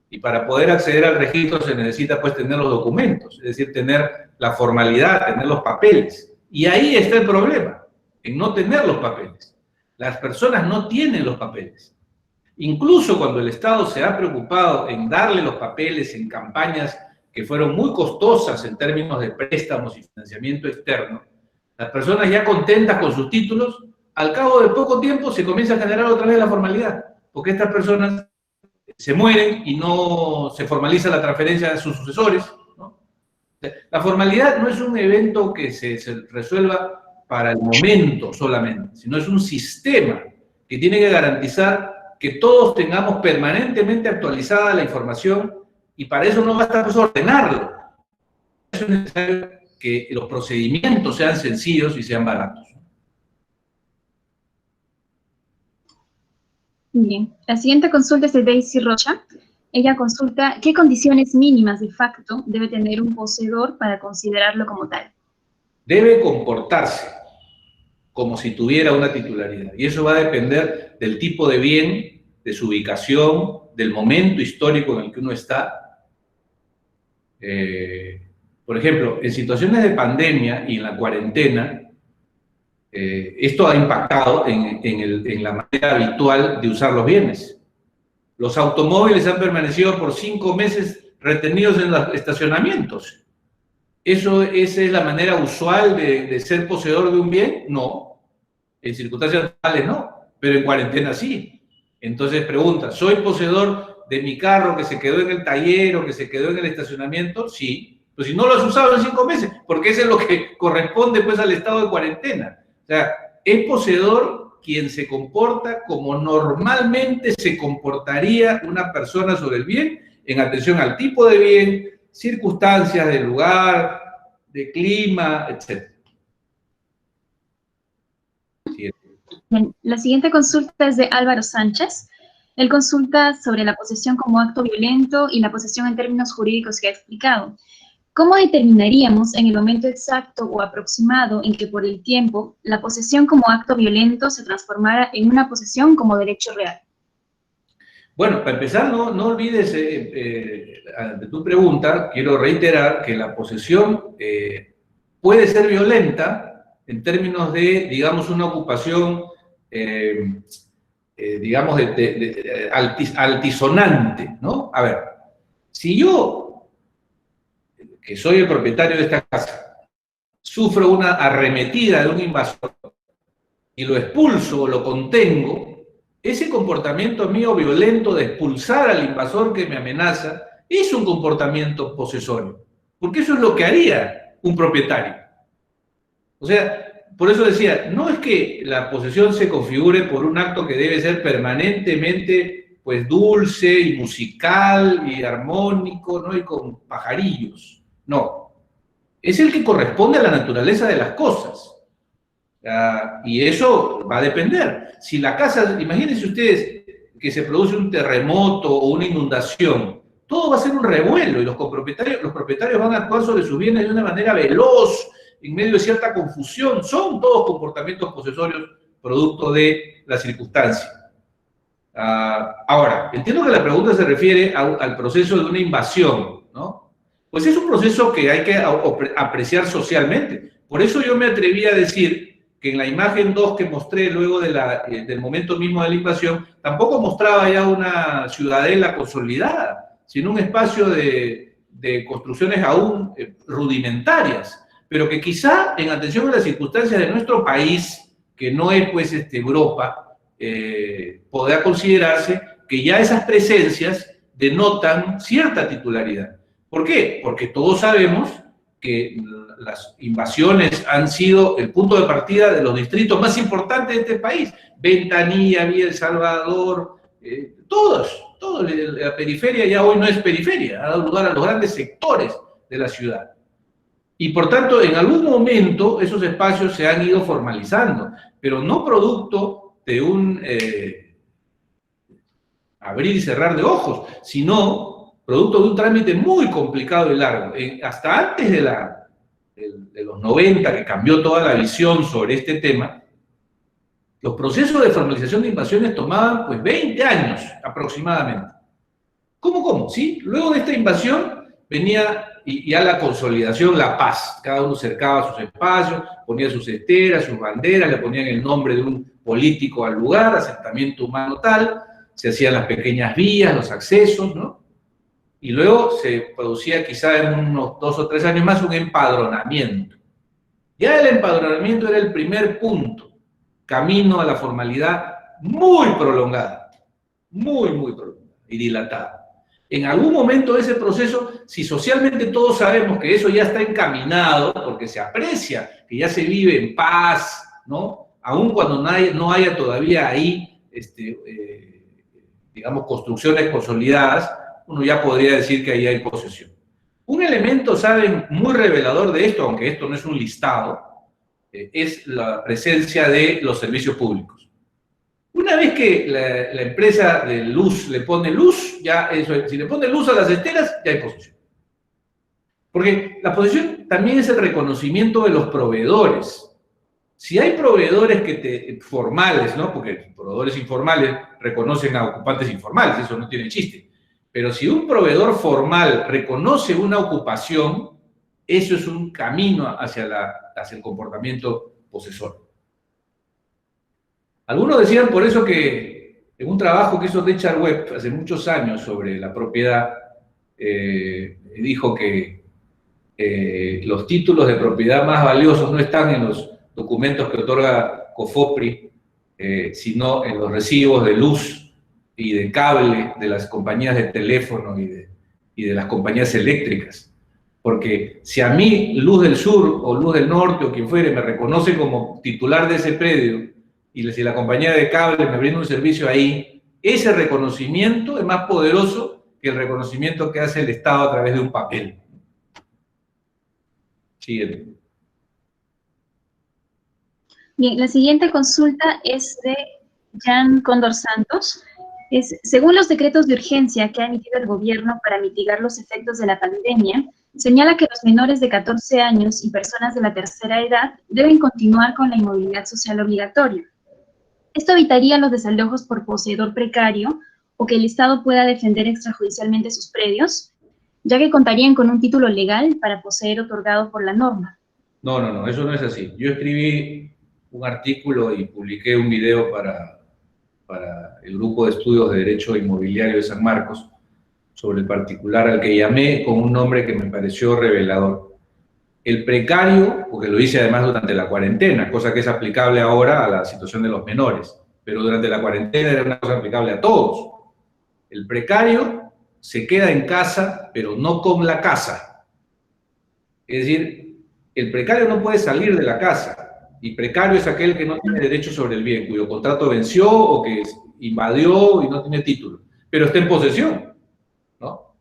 Y para poder acceder al registro se necesita pues tener los documentos, es decir, tener la formalidad, tener los papeles. Y ahí está el problema, en no tener los papeles. Las personas no tienen los papeles. Incluso cuando el Estado se ha preocupado en darle los papeles en campañas que fueron muy costosas en términos de préstamos y financiamiento externo, las personas ya contentas con sus títulos, al cabo de poco tiempo se comienza a generar otra vez la formalidad, porque estas personas se mueren y no se formaliza la transferencia de sus sucesores, ¿no? La formalidad no es un evento que se resuelva para el momento solamente, sino es un sistema que tiene que garantizar que todos tengamos permanentemente actualizada la información, y para eso no basta pues ordenarlo. Es necesario que los procedimientos sean sencillos y sean baratos. Bien, la siguiente consulta es de Daisy Rocha. Ella consulta qué condiciones mínimas de facto debe tener un poseedor para considerarlo como tal. Debe comportarse como si tuviera una titularidad. Y eso va a depender del tipo de bien, de su ubicación, del momento histórico en el que uno está. Por ejemplo, en situaciones de pandemia y en la cuarentena, esto ha impactado en la manera habitual de usar los bienes. Los automóviles han permanecido por 5 meses retenidos en los estacionamientos. ¿Esa es la manera usual de ser poseedor de un bien? No. En circunstancias normales no, pero en cuarentena sí. Entonces pregunta, ¿soy poseedor de mi carro que se quedó en el taller o que se quedó en el estacionamiento? Sí. Pero si no lo has usado en 5 meses, porque eso es lo que corresponde pues al estado de cuarentena. O sea, es poseedor quien se comporta como normalmente se comportaría una persona sobre el bien, en atención al tipo de bien, circunstancias del lugar, de clima, etc. Bien, la siguiente consulta es de Álvaro Sánchez. Él consulta sobre la posesión como acto violento y la posesión en términos jurídicos que ha explicado. ¿Cómo determinaríamos en el momento exacto o aproximado en que por el tiempo la posesión como acto violento se transformara en una posesión como derecho real? Bueno, para empezar, no olvides, ante tu pregunta, quiero reiterar que la posesión puede ser violenta en términos de, digamos, una ocupación, digamos, altisonante, ¿no? A ver, si yo, que soy el propietario de esta casa, sufro una arremetida de un invasor y lo expulso o lo contengo, ese comportamiento mío violento de expulsar al invasor que me amenaza es un comportamiento posesorio, porque eso es lo que haría un propietario. O sea, por eso decía, no es que la posesión se configure por un acto que debe ser permanentemente pues dulce y musical y armónico, ¿no? Y con pajarillos. No, es el que corresponde a la naturaleza de las cosas. Y eso va a depender. Si la casa, imagínense ustedes que se produce un terremoto o una inundación, todo va a ser un revuelo y los propietarios van a actuar sobre sus bienes de una manera veloz, en medio de cierta confusión. Son todos comportamientos posesorios producto de la circunstancia. Ahora, entiendo que la pregunta se refiere al proceso de una invasión, ¿no? Pues es un proceso que hay que apreciar socialmente. Por eso yo me atreví a decir que en la imagen 2 que mostré luego del momento mismo de la invasión, tampoco mostraba ya una ciudadela consolidada, sino un espacio de construcciones aún rudimentarias, pero que quizá en atención a las circunstancias de nuestro país, que no es pues Europa, podrá considerarse que ya esas presencias denotan cierta titularidad. ¿Por qué? Porque todos sabemos que las invasiones han sido el punto de partida de los distritos más importantes de este país. Ventanilla, Villa El Salvador, todos. La periferia ya hoy no es periferia, ha dado lugar a los grandes sectores de la ciudad. Y por tanto, en algún momento esos espacios se han ido formalizando, pero no producto de un abrir y cerrar de ojos, sino producto de un trámite muy complicado y largo. Hasta antes de los 90, que cambió toda la visión sobre este tema, los procesos de formalización de invasiones tomaban pues 20 años aproximadamente. ¿Cómo? ¿Sí? Luego de esta invasión venía ya la consolidación, la paz. Cada uno cercaba sus espacios, ponía sus esteras, sus banderas, le ponían el nombre de un político al lugar, asentamiento humano tal, se hacían las pequeñas vías, los accesos, ¿no? Y luego se producía quizá en unos 2 o 3 años más un empadronamiento. Ya el empadronamiento era el primer punto, camino a la formalidad muy prolongada y dilatada. En algún momento de ese proceso, si socialmente todos sabemos que eso ya está encaminado, porque se aprecia que ya se vive en paz, ¿no? Aun cuando no haya todavía ahí, digamos, construcciones consolidadas, uno ya podría decir que ahí hay posesión. Un elemento, ¿saben?, muy revelador de esto, aunque esto no es un listado, es la presencia de los servicios públicos. Una vez que la empresa de luz le pone luz, ya eso, si le pone luz a las esteras, ya hay posesión. Porque la posesión también es el reconocimiento de los proveedores. Si hay proveedores formales, ¿no? Porque proveedores informales reconocen a ocupantes informales, eso no tiene chiste. Pero si un proveedor formal reconoce una ocupación, eso es un camino hacia el comportamiento posesor. Algunos decían por eso que en un trabajo que hizo Richard Webb hace muchos años sobre la propiedad, dijo que los títulos de propiedad más valiosos no están en los documentos que otorga COFOPRI, sino en los recibos de luz y de cable de las compañías de teléfono y de las compañías eléctricas. Porque si a mí Luz del Sur o Luz del Norte o quien fuere me reconoce como titular de ese predio y si la compañía de cable me brinda un servicio ahí, ese reconocimiento es más poderoso que el reconocimiento que hace el Estado a través de un papel. Siguiente. Bien, la siguiente consulta es de Jan Cóndor Santos. Según los decretos de urgencia que ha emitido el gobierno para mitigar los efectos de la pandemia, señala que los menores de 14 años y personas de la tercera edad deben continuar con la inmovilidad social obligatoria. Esto evitaría los desalojos por poseedor precario o que el Estado pueda defender extrajudicialmente sus predios, ya que contarían con un título legal para poseer otorgado por la norma. No, eso no es así. Yo escribí un artículo y publiqué un video para el Grupo de Estudios de Derecho Inmobiliario de San Marcos sobre el particular al que llamé con un nombre que me pareció revelador. El precario, porque lo hice además durante la cuarentena, cosa que es aplicable ahora a la situación de los menores, pero durante la cuarentena era una cosa aplicable a todos. El precario se queda en casa, pero no con la casa. Es decir, el precario no puede salir de la casa, y precario es aquel que no tiene derecho sobre el bien, cuyo contrato venció o que invadió y no tiene título, pero está en posesión, ¿no?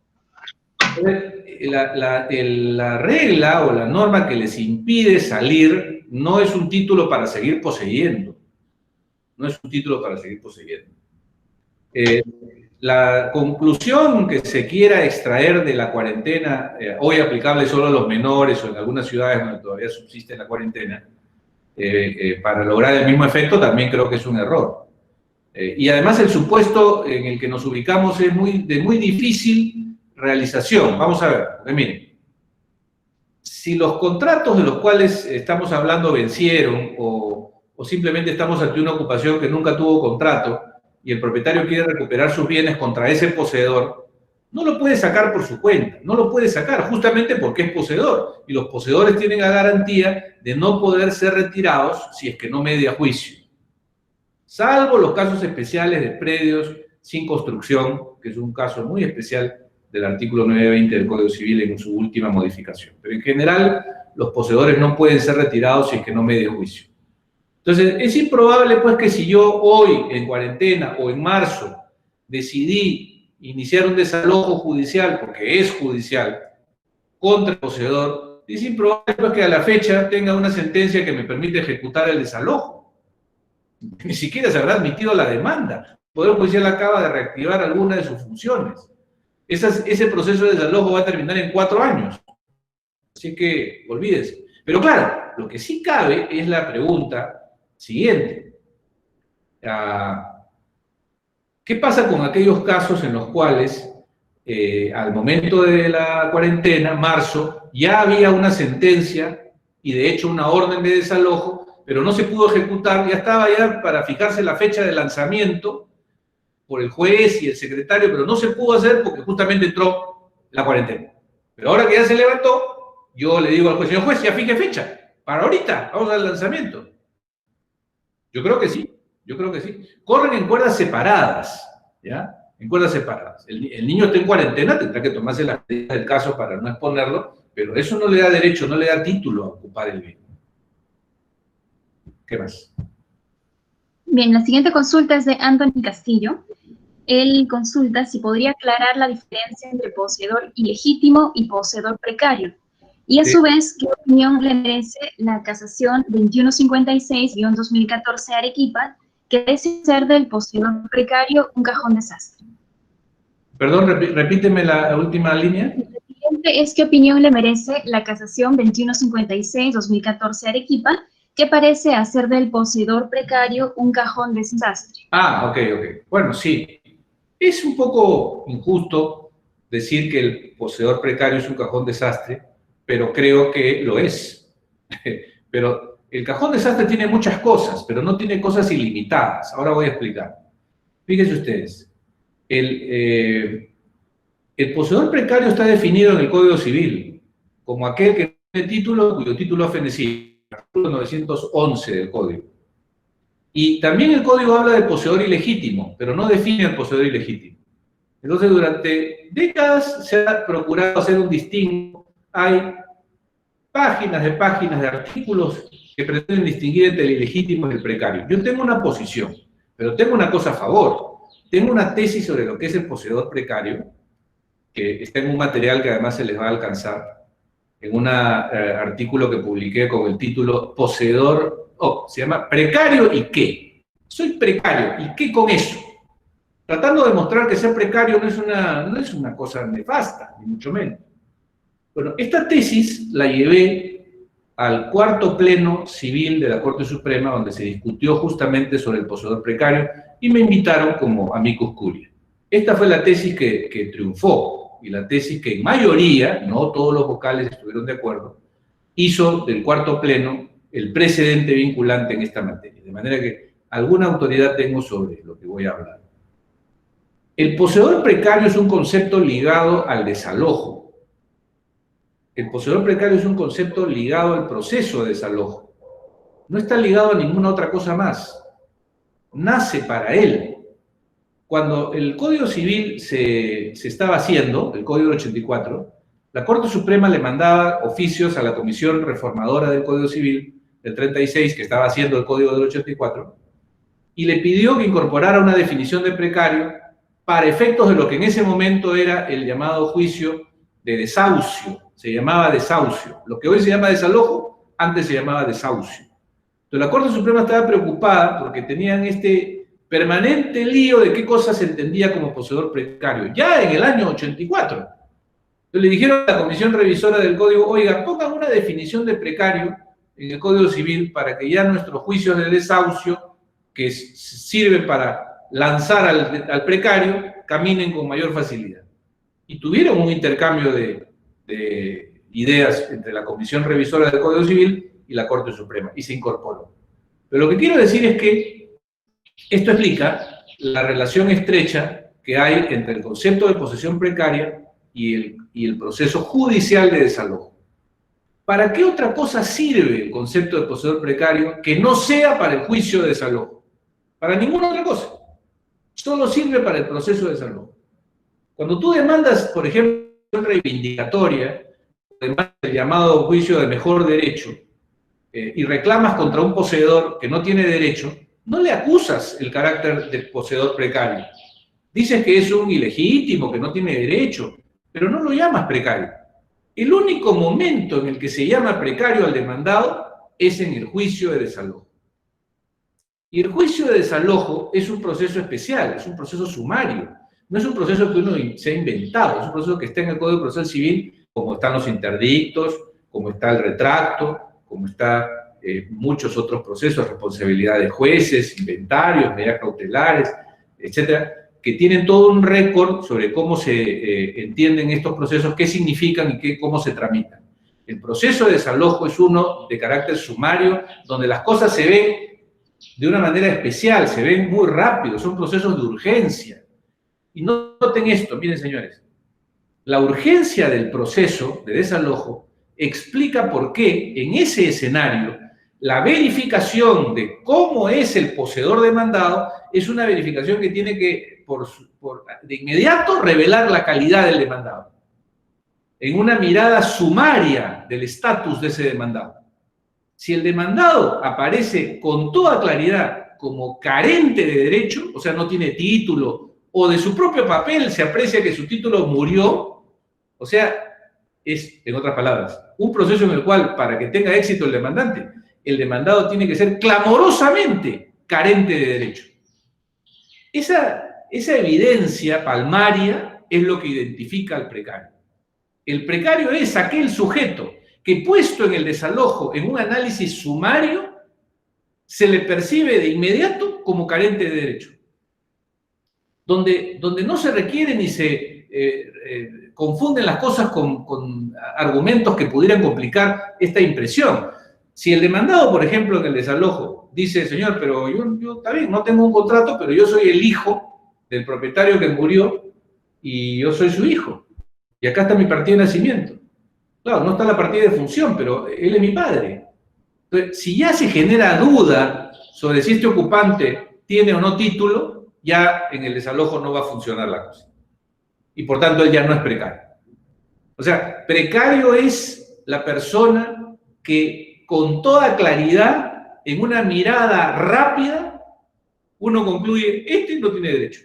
Entonces, la regla o la norma que les impide salir no es un título para seguir poseyendo. No es un título para seguir poseyendo. La conclusión que se quiera extraer de la cuarentena, hoy aplicable solo a los menores o en algunas ciudades donde todavía subsiste la cuarentena, para lograr el mismo efecto, también creo que es un error. Y además el supuesto en el que nos ubicamos es de muy difícil realización. Vamos a ver, porque miren, si los contratos de los cuales estamos hablando vencieron o simplemente estamos ante una ocupación que nunca tuvo contrato y el propietario quiere recuperar sus bienes contra ese poseedor, no lo puede sacar por su cuenta, no lo puede sacar justamente porque es poseedor y los poseedores tienen la garantía de no poder ser retirados si es que no media juicio. Salvo los casos especiales de predios sin construcción, que es un caso muy especial del artículo 920 del Código Civil en su última modificación. Pero en general, los poseedores no pueden ser retirados si es que no media juicio. Entonces, es improbable pues que si yo hoy, en cuarentena o en marzo, decidí iniciar un desalojo judicial, porque es judicial, contra el poseedor, es improbable pues que a la fecha tenga una sentencia que me permite ejecutar el desalojo. Ni siquiera se habrá admitido la demanda. El Poder Judicial acaba de reactivar alguna de sus funciones. Ese proceso de desalojo va a terminar en 4 años. Así que, olvídense. Pero claro, lo que sí cabe es la pregunta siguiente. ¿Qué pasa con aquellos casos en los cuales, al momento de la cuarentena, marzo, ya había una sentencia y de hecho una orden de desalojo, pero no se pudo ejecutar, ya estaba ya para fijarse la fecha de lanzamiento por el juez y el secretario, pero no se pudo hacer porque justamente entró la cuarentena. Pero ahora que ya se levantó, yo le digo al juez, señor juez, ya fije fecha, para ahorita, vamos al lanzamiento. Yo creo que sí. Corren en cuerdas separadas, ¿ya? En cuerdas separadas. El niño está en cuarentena, tendrá que tomarse las medidas del caso para no exponerlo, pero eso no le da derecho, no le da título a ocupar el bien. ¿Qué más? Bien, la siguiente consulta es de Anthony Castillo. Él consulta si podría aclarar la diferencia entre poseedor ilegítimo y poseedor precario. Y a su vez, ¿qué opinión le merece la casación 2156-2014 Arequipa, que es ser del poseedor precario un cajón desastre. Perdón, repíteme la última línea. La siguiente es: ¿qué opinión le merece la casación 2156-2014 Arequipa, que parece hacer del poseedor precario un cajón desastre? Ah, ok. Bueno, sí. Es un poco injusto decir que el poseedor precario es un cajón desastre, pero creo que lo es. Pero el cajón desastre tiene muchas cosas, pero no tiene cosas ilimitadas. Ahora voy a explicar. Fíjense ustedes. El poseedor precario está definido en el Código Civil como aquel que tiene título cuyo título ha fenecido, el artículo 911 del Código. Y también el Código habla del poseedor ilegítimo, pero no define al poseedor ilegítimo. Entonces, durante décadas se ha procurado hacer un distingo. Hay páginas de artículos que pretenden distinguir entre el ilegítimo y el precario. Yo tengo una posición, pero tengo una cosa a favor. Tengo una tesis sobre lo que es el poseedor precario, que está en un material que además se les va a alcanzar, en un artículo que publiqué con el título Poseedor, se llama Precario y qué. Soy precario, ¿y qué con eso? Tratando de mostrar que ser precario no es una cosa nefasta, ni mucho menos. Bueno, esta tesis la llevé al cuarto pleno civil de la Corte Suprema, donde se discutió justamente sobre el poseedor precario, y me invitaron como amicus curiae. Esta fue la tesis que triunfó, y la tesis que en mayoría, no todos los vocales estuvieron de acuerdo, hizo del cuarto pleno el precedente vinculante en esta materia. De manera que alguna autoridad tengo sobre lo que voy a hablar. El poseedor precario es un concepto ligado al desalojo. El poseedor precario es un concepto ligado al proceso de desalojo. No está ligado a ninguna otra cosa más. Nace para él. Cuando el Código Civil se estaba haciendo, el Código del 84, la Corte Suprema le mandaba oficios a la Comisión Reformadora del Código Civil del 36, que estaba haciendo el Código del 84, y le pidió que incorporara una definición de precario para efectos de lo que en ese momento era el llamado juicio de desahucio. Se llamaba desahucio. Lo que hoy se llama desalojo, antes se llamaba desahucio. Entonces la Corte Suprema estaba preocupada porque tenían este permanente lío de qué cosa se entendía como poseedor precario, ya en el año 84. Entonces le dijeron a la Comisión Revisora del Código: oiga, pongan una definición de precario en el Código Civil para que ya nuestros juicios de desahucio, que sirven para lanzar al precario, caminen con mayor facilidad. Y tuvieron un intercambio de ideas entre la Comisión Revisora del Código Civil y la Corte Suprema, y se incorporó. Pero lo que quiero decir es que esto explica la relación estrecha que hay entre el concepto de posesión precaria y el proceso judicial de desalojo. ¿Para qué otra cosa sirve el concepto de poseedor precario que no sea para el juicio de desalojo? Para ninguna otra cosa. Solo sirve para el proceso de desalojo. Cuando tú demandas, por ejemplo, una reivindicatoria, demandas el llamado juicio de mejor derecho, y reclamas contra un poseedor que no tiene derecho, no le acusas el carácter de poseedor precario. Dices que es un ilegítimo, que no tiene derecho, pero no lo llamas precario. El único momento en el que se llama precario al demandado es en el juicio de desalojo. Y el juicio de desalojo es un proceso especial, es un proceso sumario. No es un proceso que uno se ha inventado, es un proceso que está en el Código Procesal Civil, como están los interdictos, como está el retracto, como está muchos otros procesos, responsabilidad de jueces, inventarios, medidas cautelares, etcétera, que tienen todo un récord sobre cómo se entienden estos procesos, qué significan y cómo se tramitan. El proceso de desalojo es uno de carácter sumario, donde las cosas se ven de una manera especial, se ven muy rápido, son procesos de urgencia. Y noten esto, miren señores, la urgencia del proceso de desalojo explica por qué en ese escenario la verificación de cómo es el poseedor demandado es una verificación que tiene que, de inmediato, revelar la calidad del demandado, en una mirada sumaria del estatus de ese demandado. Si el demandado aparece con toda claridad como carente de derecho, o sea, no tiene título, o de su propio papel se aprecia que su título murió, o sea, es, en otras palabras, un proceso en el cual, para que tenga éxito el demandado tiene que ser clamorosamente carente de derecho. Esa evidencia palmaria es lo que identifica al precario. El precario es aquel sujeto que, puesto en el desalojo en un análisis sumario, se le percibe de inmediato como carente de derecho. Donde no se requiere ni se confunden las cosas con argumentos que pudieran complicar esta impresión. Si el demandado, por ejemplo, en el desalojo, dice, señor, pero yo está bien, no tengo un contrato, pero yo soy el hijo del propietario que murió y yo soy su hijo. Y acá está mi partida de nacimiento. Claro, no está la partida de función, pero él es mi padre. Entonces, si ya se genera duda sobre si este ocupante tiene o no título, ya en el desalojo no va a funcionar la cosa. Y por tanto, él ya no es precario. O sea, precario es la persona que con toda claridad, en una mirada rápida, uno concluye, este no tiene derecho.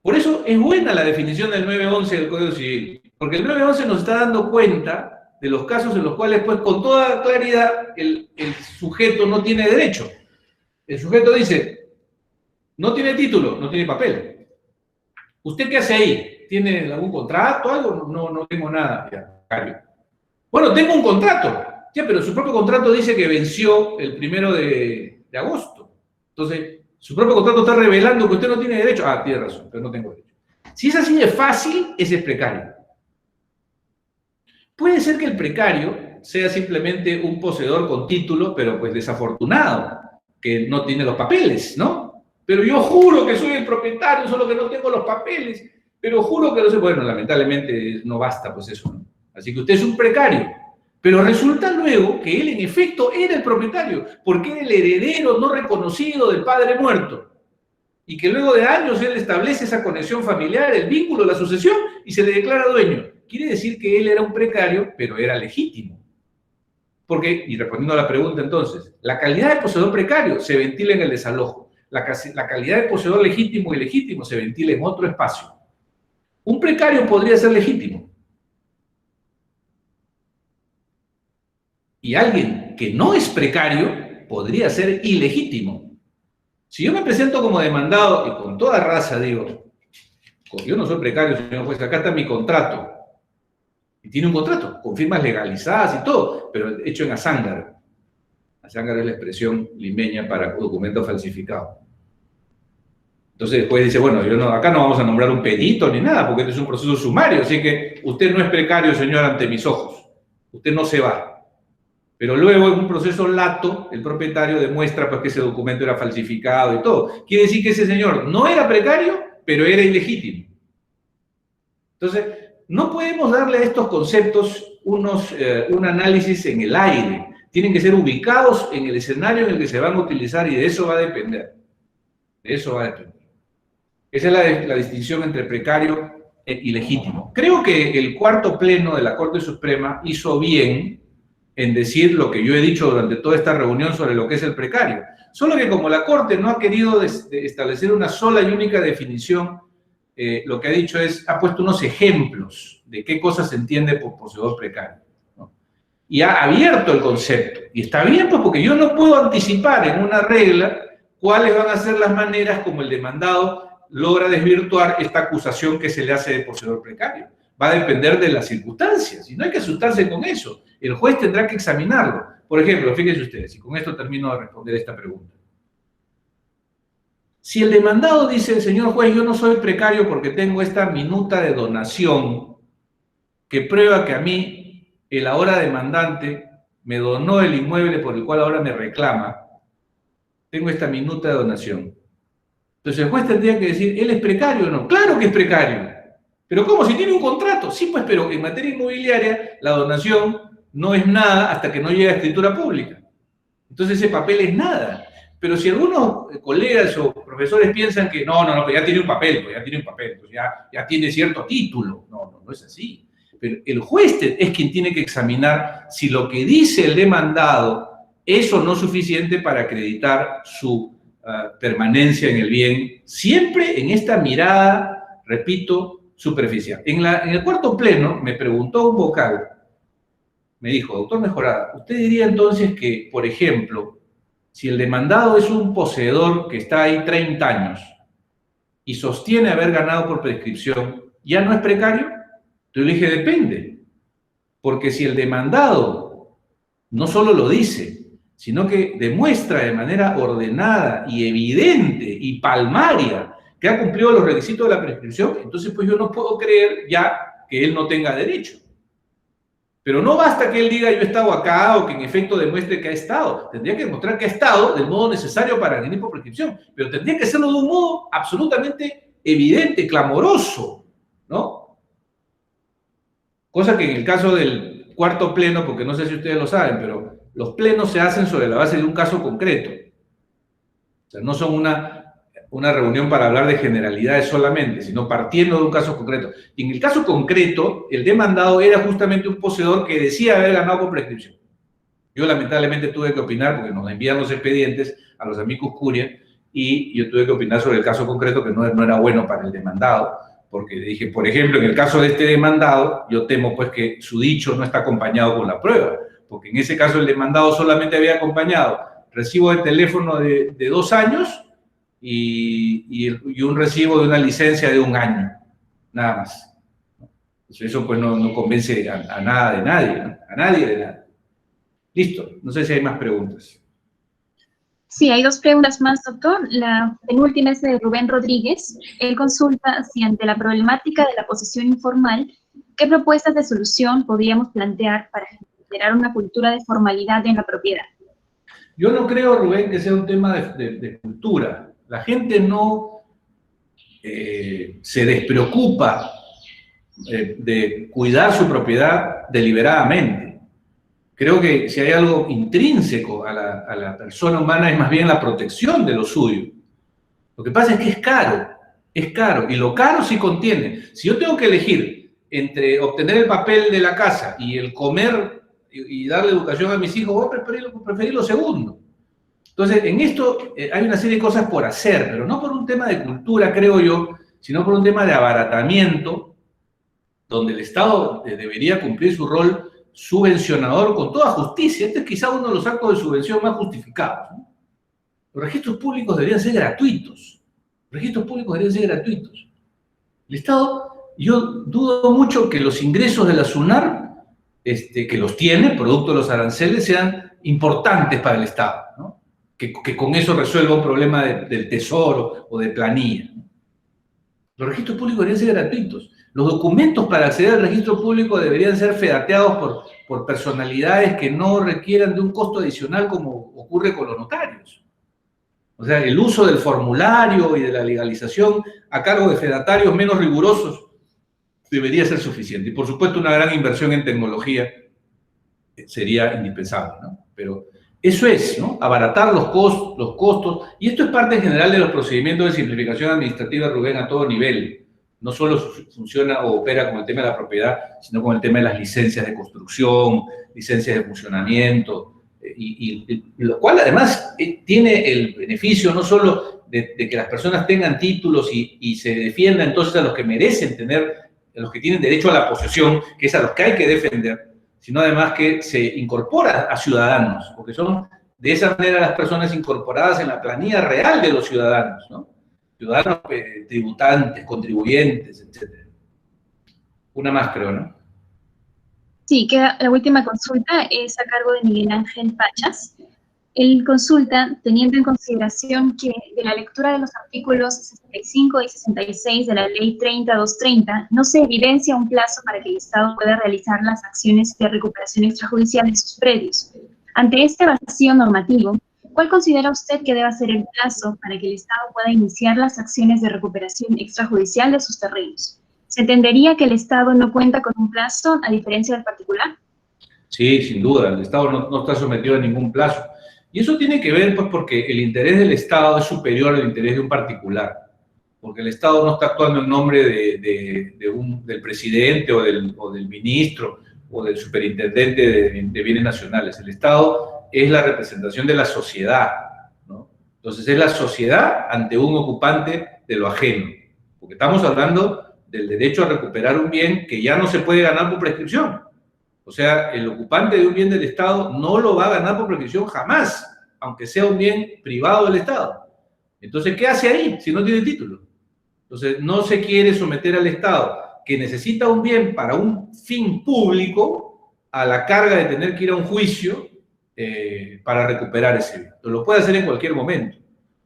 Por eso es buena la definición del 911 del Código Civil, porque el 911 nos está dando cuenta de los casos en los cuales, pues, con toda claridad, el sujeto no tiene derecho. El sujeto dice, no tiene título, no tiene papel. ¿Usted qué hace ahí? ¿Tiene algún contrato, algo? No tengo nada. Ya, bueno, tengo un contrato. Ya, pero su propio contrato dice que venció el 1 de agosto. Entonces, su propio contrato está revelando que usted no tiene derecho. Ah, tiene razón, pero no tengo derecho. Si es así de fácil, ese es precario. Puede ser que el precario sea simplemente un poseedor con título, pero pues desafortunado, que no tiene los papeles, ¿no? Pero yo juro que soy el propietario, solo que no tengo los papeles, pero juro que no sé. Bueno, lamentablemente no basta pues eso, ¿no? Así que usted es un precario. Pero resulta luego que él en efecto era el propietario, porque era el heredero no reconocido del padre muerto. Y que luego de años él establece esa conexión familiar, el vínculo, la sucesión, y se le declara dueño. Quiere decir que él era un precario, pero era legítimo. Porque, y respondiendo a la pregunta entonces, la calidad de poseedor precario se ventila en el desalojo. La calidad de poseedor legítimo y legítimo se ventila en otro espacio. Un precario podría ser legítimo. Y alguien que no es precario podría ser ilegítimo. Si yo me presento como demandado y con toda raza digo, yo no soy precario, señor juez, acá está mi contrato. Y tiene un contrato, con firmas legalizadas y todo, pero hecho en azángaro. Azángaro es la expresión limeña para documento falsificado. Entonces el juez dice, bueno, acá no vamos a nombrar un perito ni nada, porque este es un proceso sumario, así que usted no es precario, señor, ante mis ojos. Usted no se va. Pero luego en un proceso lato, el propietario demuestra pues, que ese documento era falsificado y todo. Quiere decir que ese señor no era precario, pero era ilegítimo. Entonces, no podemos darle a estos conceptos un análisis en el aire. Tienen que ser ubicados en el escenario en el que se van a utilizar y de eso va a depender. De eso va a depender. Esa es la distinción entre precario e ilegítimo. Creo que el cuarto pleno de la Corte Suprema hizo bien en decir lo que yo he dicho durante toda esta reunión sobre lo que es el precario. Solo que como la Corte no ha querido establecer una sola y única definición, lo que ha dicho ha puesto unos ejemplos de qué cosas se entiende por poseedor precario, ¿no? Y ha abierto el concepto. Y está bien, pues, porque yo no puedo anticipar en una regla cuáles van a ser las maneras como el demandado logra desvirtuar esta acusación que se le hace de poseedor precario. Va a depender de las circunstancias, y no hay que asustarse con eso. El juez tendrá que examinarlo. Por ejemplo, fíjense ustedes, y con esto termino de responder esta pregunta. Si el demandado dice, señor juez, yo no soy precario porque tengo esta minuta de donación que prueba que a mí, el ahora demandante, me donó el inmueble por el cual ahora me reclama, tengo esta minuta de donación. Entonces el juez tendría que decir, ¿él es precario o no? ¡Claro que es precario! ¿Pero cómo? Si tiene un contrato. Sí, pues, pero en materia inmobiliaria la donación no es nada hasta que no llega a escritura pública. Entonces ese papel es nada. Pero si algunos colegas o profesores piensan que no, pues ya tiene un papel, pues ya tiene cierto título. No es así. Pero el juez es quien tiene que examinar si lo que dice el demandado es o no suficiente para acreditar su permanencia en el bien, siempre en esta mirada, repito, superficial. En el cuarto pleno me preguntó un vocal, me dijo, doctor Mejorada, ¿usted diría entonces que, por ejemplo, Si el demandado es un poseedor que está ahí 30 años y sostiene haber ganado por prescripción, ¿ya no es precario? Entonces le dije, depende. Porque si el demandado no solo lo dice, sino que demuestra de manera ordenada y evidente y palmaria que ha cumplido los requisitos de la prescripción, entonces pues yo no puedo creer ya que él no tenga derecho. Pero no basta que él diga yo he estado acá o que en efecto demuestre que ha estado. Tendría que demostrar que ha estado del modo necesario para venir por prescripción. Pero tendría que hacerlo de un modo absolutamente evidente, clamoroso, ¿no? Cosa que en el caso del cuarto pleno, porque no sé si ustedes lo saben, pero los plenos se hacen sobre la base de un caso concreto. O sea, no son una reunión para hablar de generalidades solamente, sino partiendo de un caso concreto. Y en el caso concreto, el demandado era justamente un poseedor que decía haber ganado por prescripción. Yo lamentablemente tuve que opinar, porque nos envían los expedientes a los amicus curiae, y yo tuve que opinar sobre el caso concreto que no era bueno para el demandado, porque dije, por ejemplo, en el caso de este demandado, yo temo pues que su dicho no está acompañado con la prueba, porque en ese caso el demandado solamente había acompañado recibo de teléfono de 2 años, y un recibo de una licencia de 1 año, nada más. Eso pues no convence a nada de nadie, ¿no? A nadie de nada. Listo, no sé si hay más preguntas. Sí, hay 2 preguntas más, doctor. La penúltima es de Rubén Rodríguez. Él consulta si ante la problemática de la posesión informal, ¿qué propuestas de solución podríamos plantear para generar una cultura de formalidad en la propiedad? Yo no creo, Rubén, que sea un tema de cultura. La gente no se despreocupa de cuidar su propiedad deliberadamente. Creo que si hay algo intrínseco a la persona humana es más bien la protección de lo suyo. Lo que pasa es que es caro, y lo caro sí contiene. Si yo tengo que elegir entre obtener el papel de la casa y el comer y darle educación a mis hijos, voy a preferir lo segundo. Entonces, en esto hay una serie de cosas por hacer, pero no por un tema de cultura, creo yo, sino por un tema de abaratamiento, donde el Estado debería cumplir su rol subvencionador con toda justicia. Este es quizá uno de los actos de subvención más justificados, ¿no? Los registros públicos deberían ser gratuitos. Los registros públicos deberían ser gratuitos. El Estado, yo dudo mucho que los ingresos de la SUNAR, que los tiene, producto de los aranceles, sean importantes para el Estado, ¿no? Que con eso resuelva un problema del tesoro o de planilla. Los registros públicos deberían ser gratuitos. Los documentos para acceder al registro público deberían ser fedateados por personalidades que no requieran de un costo adicional como ocurre con los notarios. O sea, el uso del formulario y de la legalización a cargo de fedatarios menos rigurosos debería ser suficiente. Y por supuesto una gran inversión en tecnología sería indispensable, ¿no? Pero eso es, ¿no? Abaratar los costos, y esto es parte en general de los procedimientos de simplificación administrativa, Rubén, a todo nivel. No solo funciona o opera con el tema de la propiedad, sino con el tema de las licencias de construcción, licencias de funcionamiento, y lo cual además tiene el beneficio no solo de que las personas tengan títulos y se defienda entonces a los que merecen tener, a los que tienen derecho a la posesión, que es a los que hay que defender, sino además que se incorpora a ciudadanos, porque son de esa manera las personas incorporadas en la planilla real de los ciudadanos, ¿no? Ciudadanos tributantes, contribuyentes, etc. Una más, creo, ¿no? Sí, queda la última consulta, es a cargo de Miguel Ángel Pachas. Él consulta, teniendo en consideración que de la lectura de los artículos 65 y 66 de la Ley 30.230 no se evidencia un plazo para que el Estado pueda realizar las acciones de recuperación extrajudicial de sus predios. Ante este vacío normativo, ¿cuál considera usted que deba ser el plazo para que el Estado pueda iniciar las acciones de recuperación extrajudicial de sus terrenos? ¿Se entendería que el Estado no cuenta con un plazo a diferencia del particular? Sí, sin duda, el Estado no está sometido a ningún plazo. Y eso tiene que ver, pues, porque el interés del Estado es superior al interés de un particular. Porque el Estado no está actuando en nombre del presidente o del ministro o del superintendente de bienes nacionales. El Estado es la representación de la sociedad, ¿no? Entonces es la sociedad ante un ocupante de lo ajeno. Porque estamos hablando del derecho a recuperar un bien que ya no se puede ganar por prescripción. O sea, el ocupante de un bien del Estado no lo va a ganar por prescripción jamás. aunque sea un bien privado del Estado. Entonces, ¿qué hace ahí si no tiene título? Entonces, no se quiere someter al Estado, que necesita un bien para un fin público, a la carga de tener que ir a un juicio para recuperar ese bien. Lo puede hacer en cualquier momento.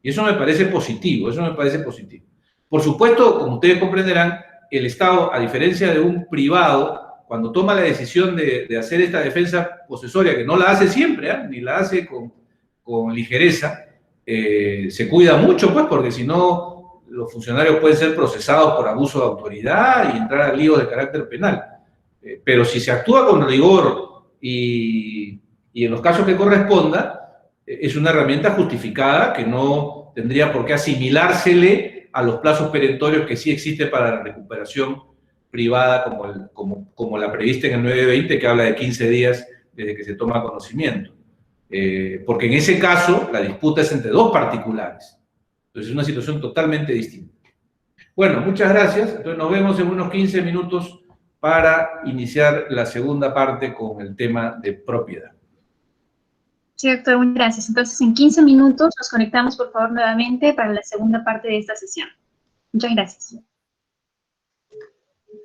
Y eso me parece positivo, eso me parece positivo. Por supuesto, como ustedes comprenderán, el Estado, a diferencia de un privado, cuando toma la decisión de hacer esta defensa posesoria, que no la hace siempre, ni la hace con ligereza, se cuida mucho, pues, porque si no, los funcionarios pueden ser procesados por abuso de autoridad y entrar a líos de carácter penal. Pero si se actúa con rigor y en los casos que corresponda, es una herramienta justificada que no tendría por qué asimilársele a los plazos perentorios que sí existen para la recuperación privada como la prevista en el 920, que habla de 15 días desde que se toma conocimiento. Porque en ese caso la disputa es entre dos particulares. Entonces es una situación totalmente distinta. Bueno, muchas gracias. Entonces nos vemos en unos 15 minutos para iniciar la segunda parte con el tema de propiedad. Sí, doctor, muchas gracias. Entonces, en 15 minutos nos conectamos, por favor, nuevamente para la segunda parte de esta sesión. Muchas gracias.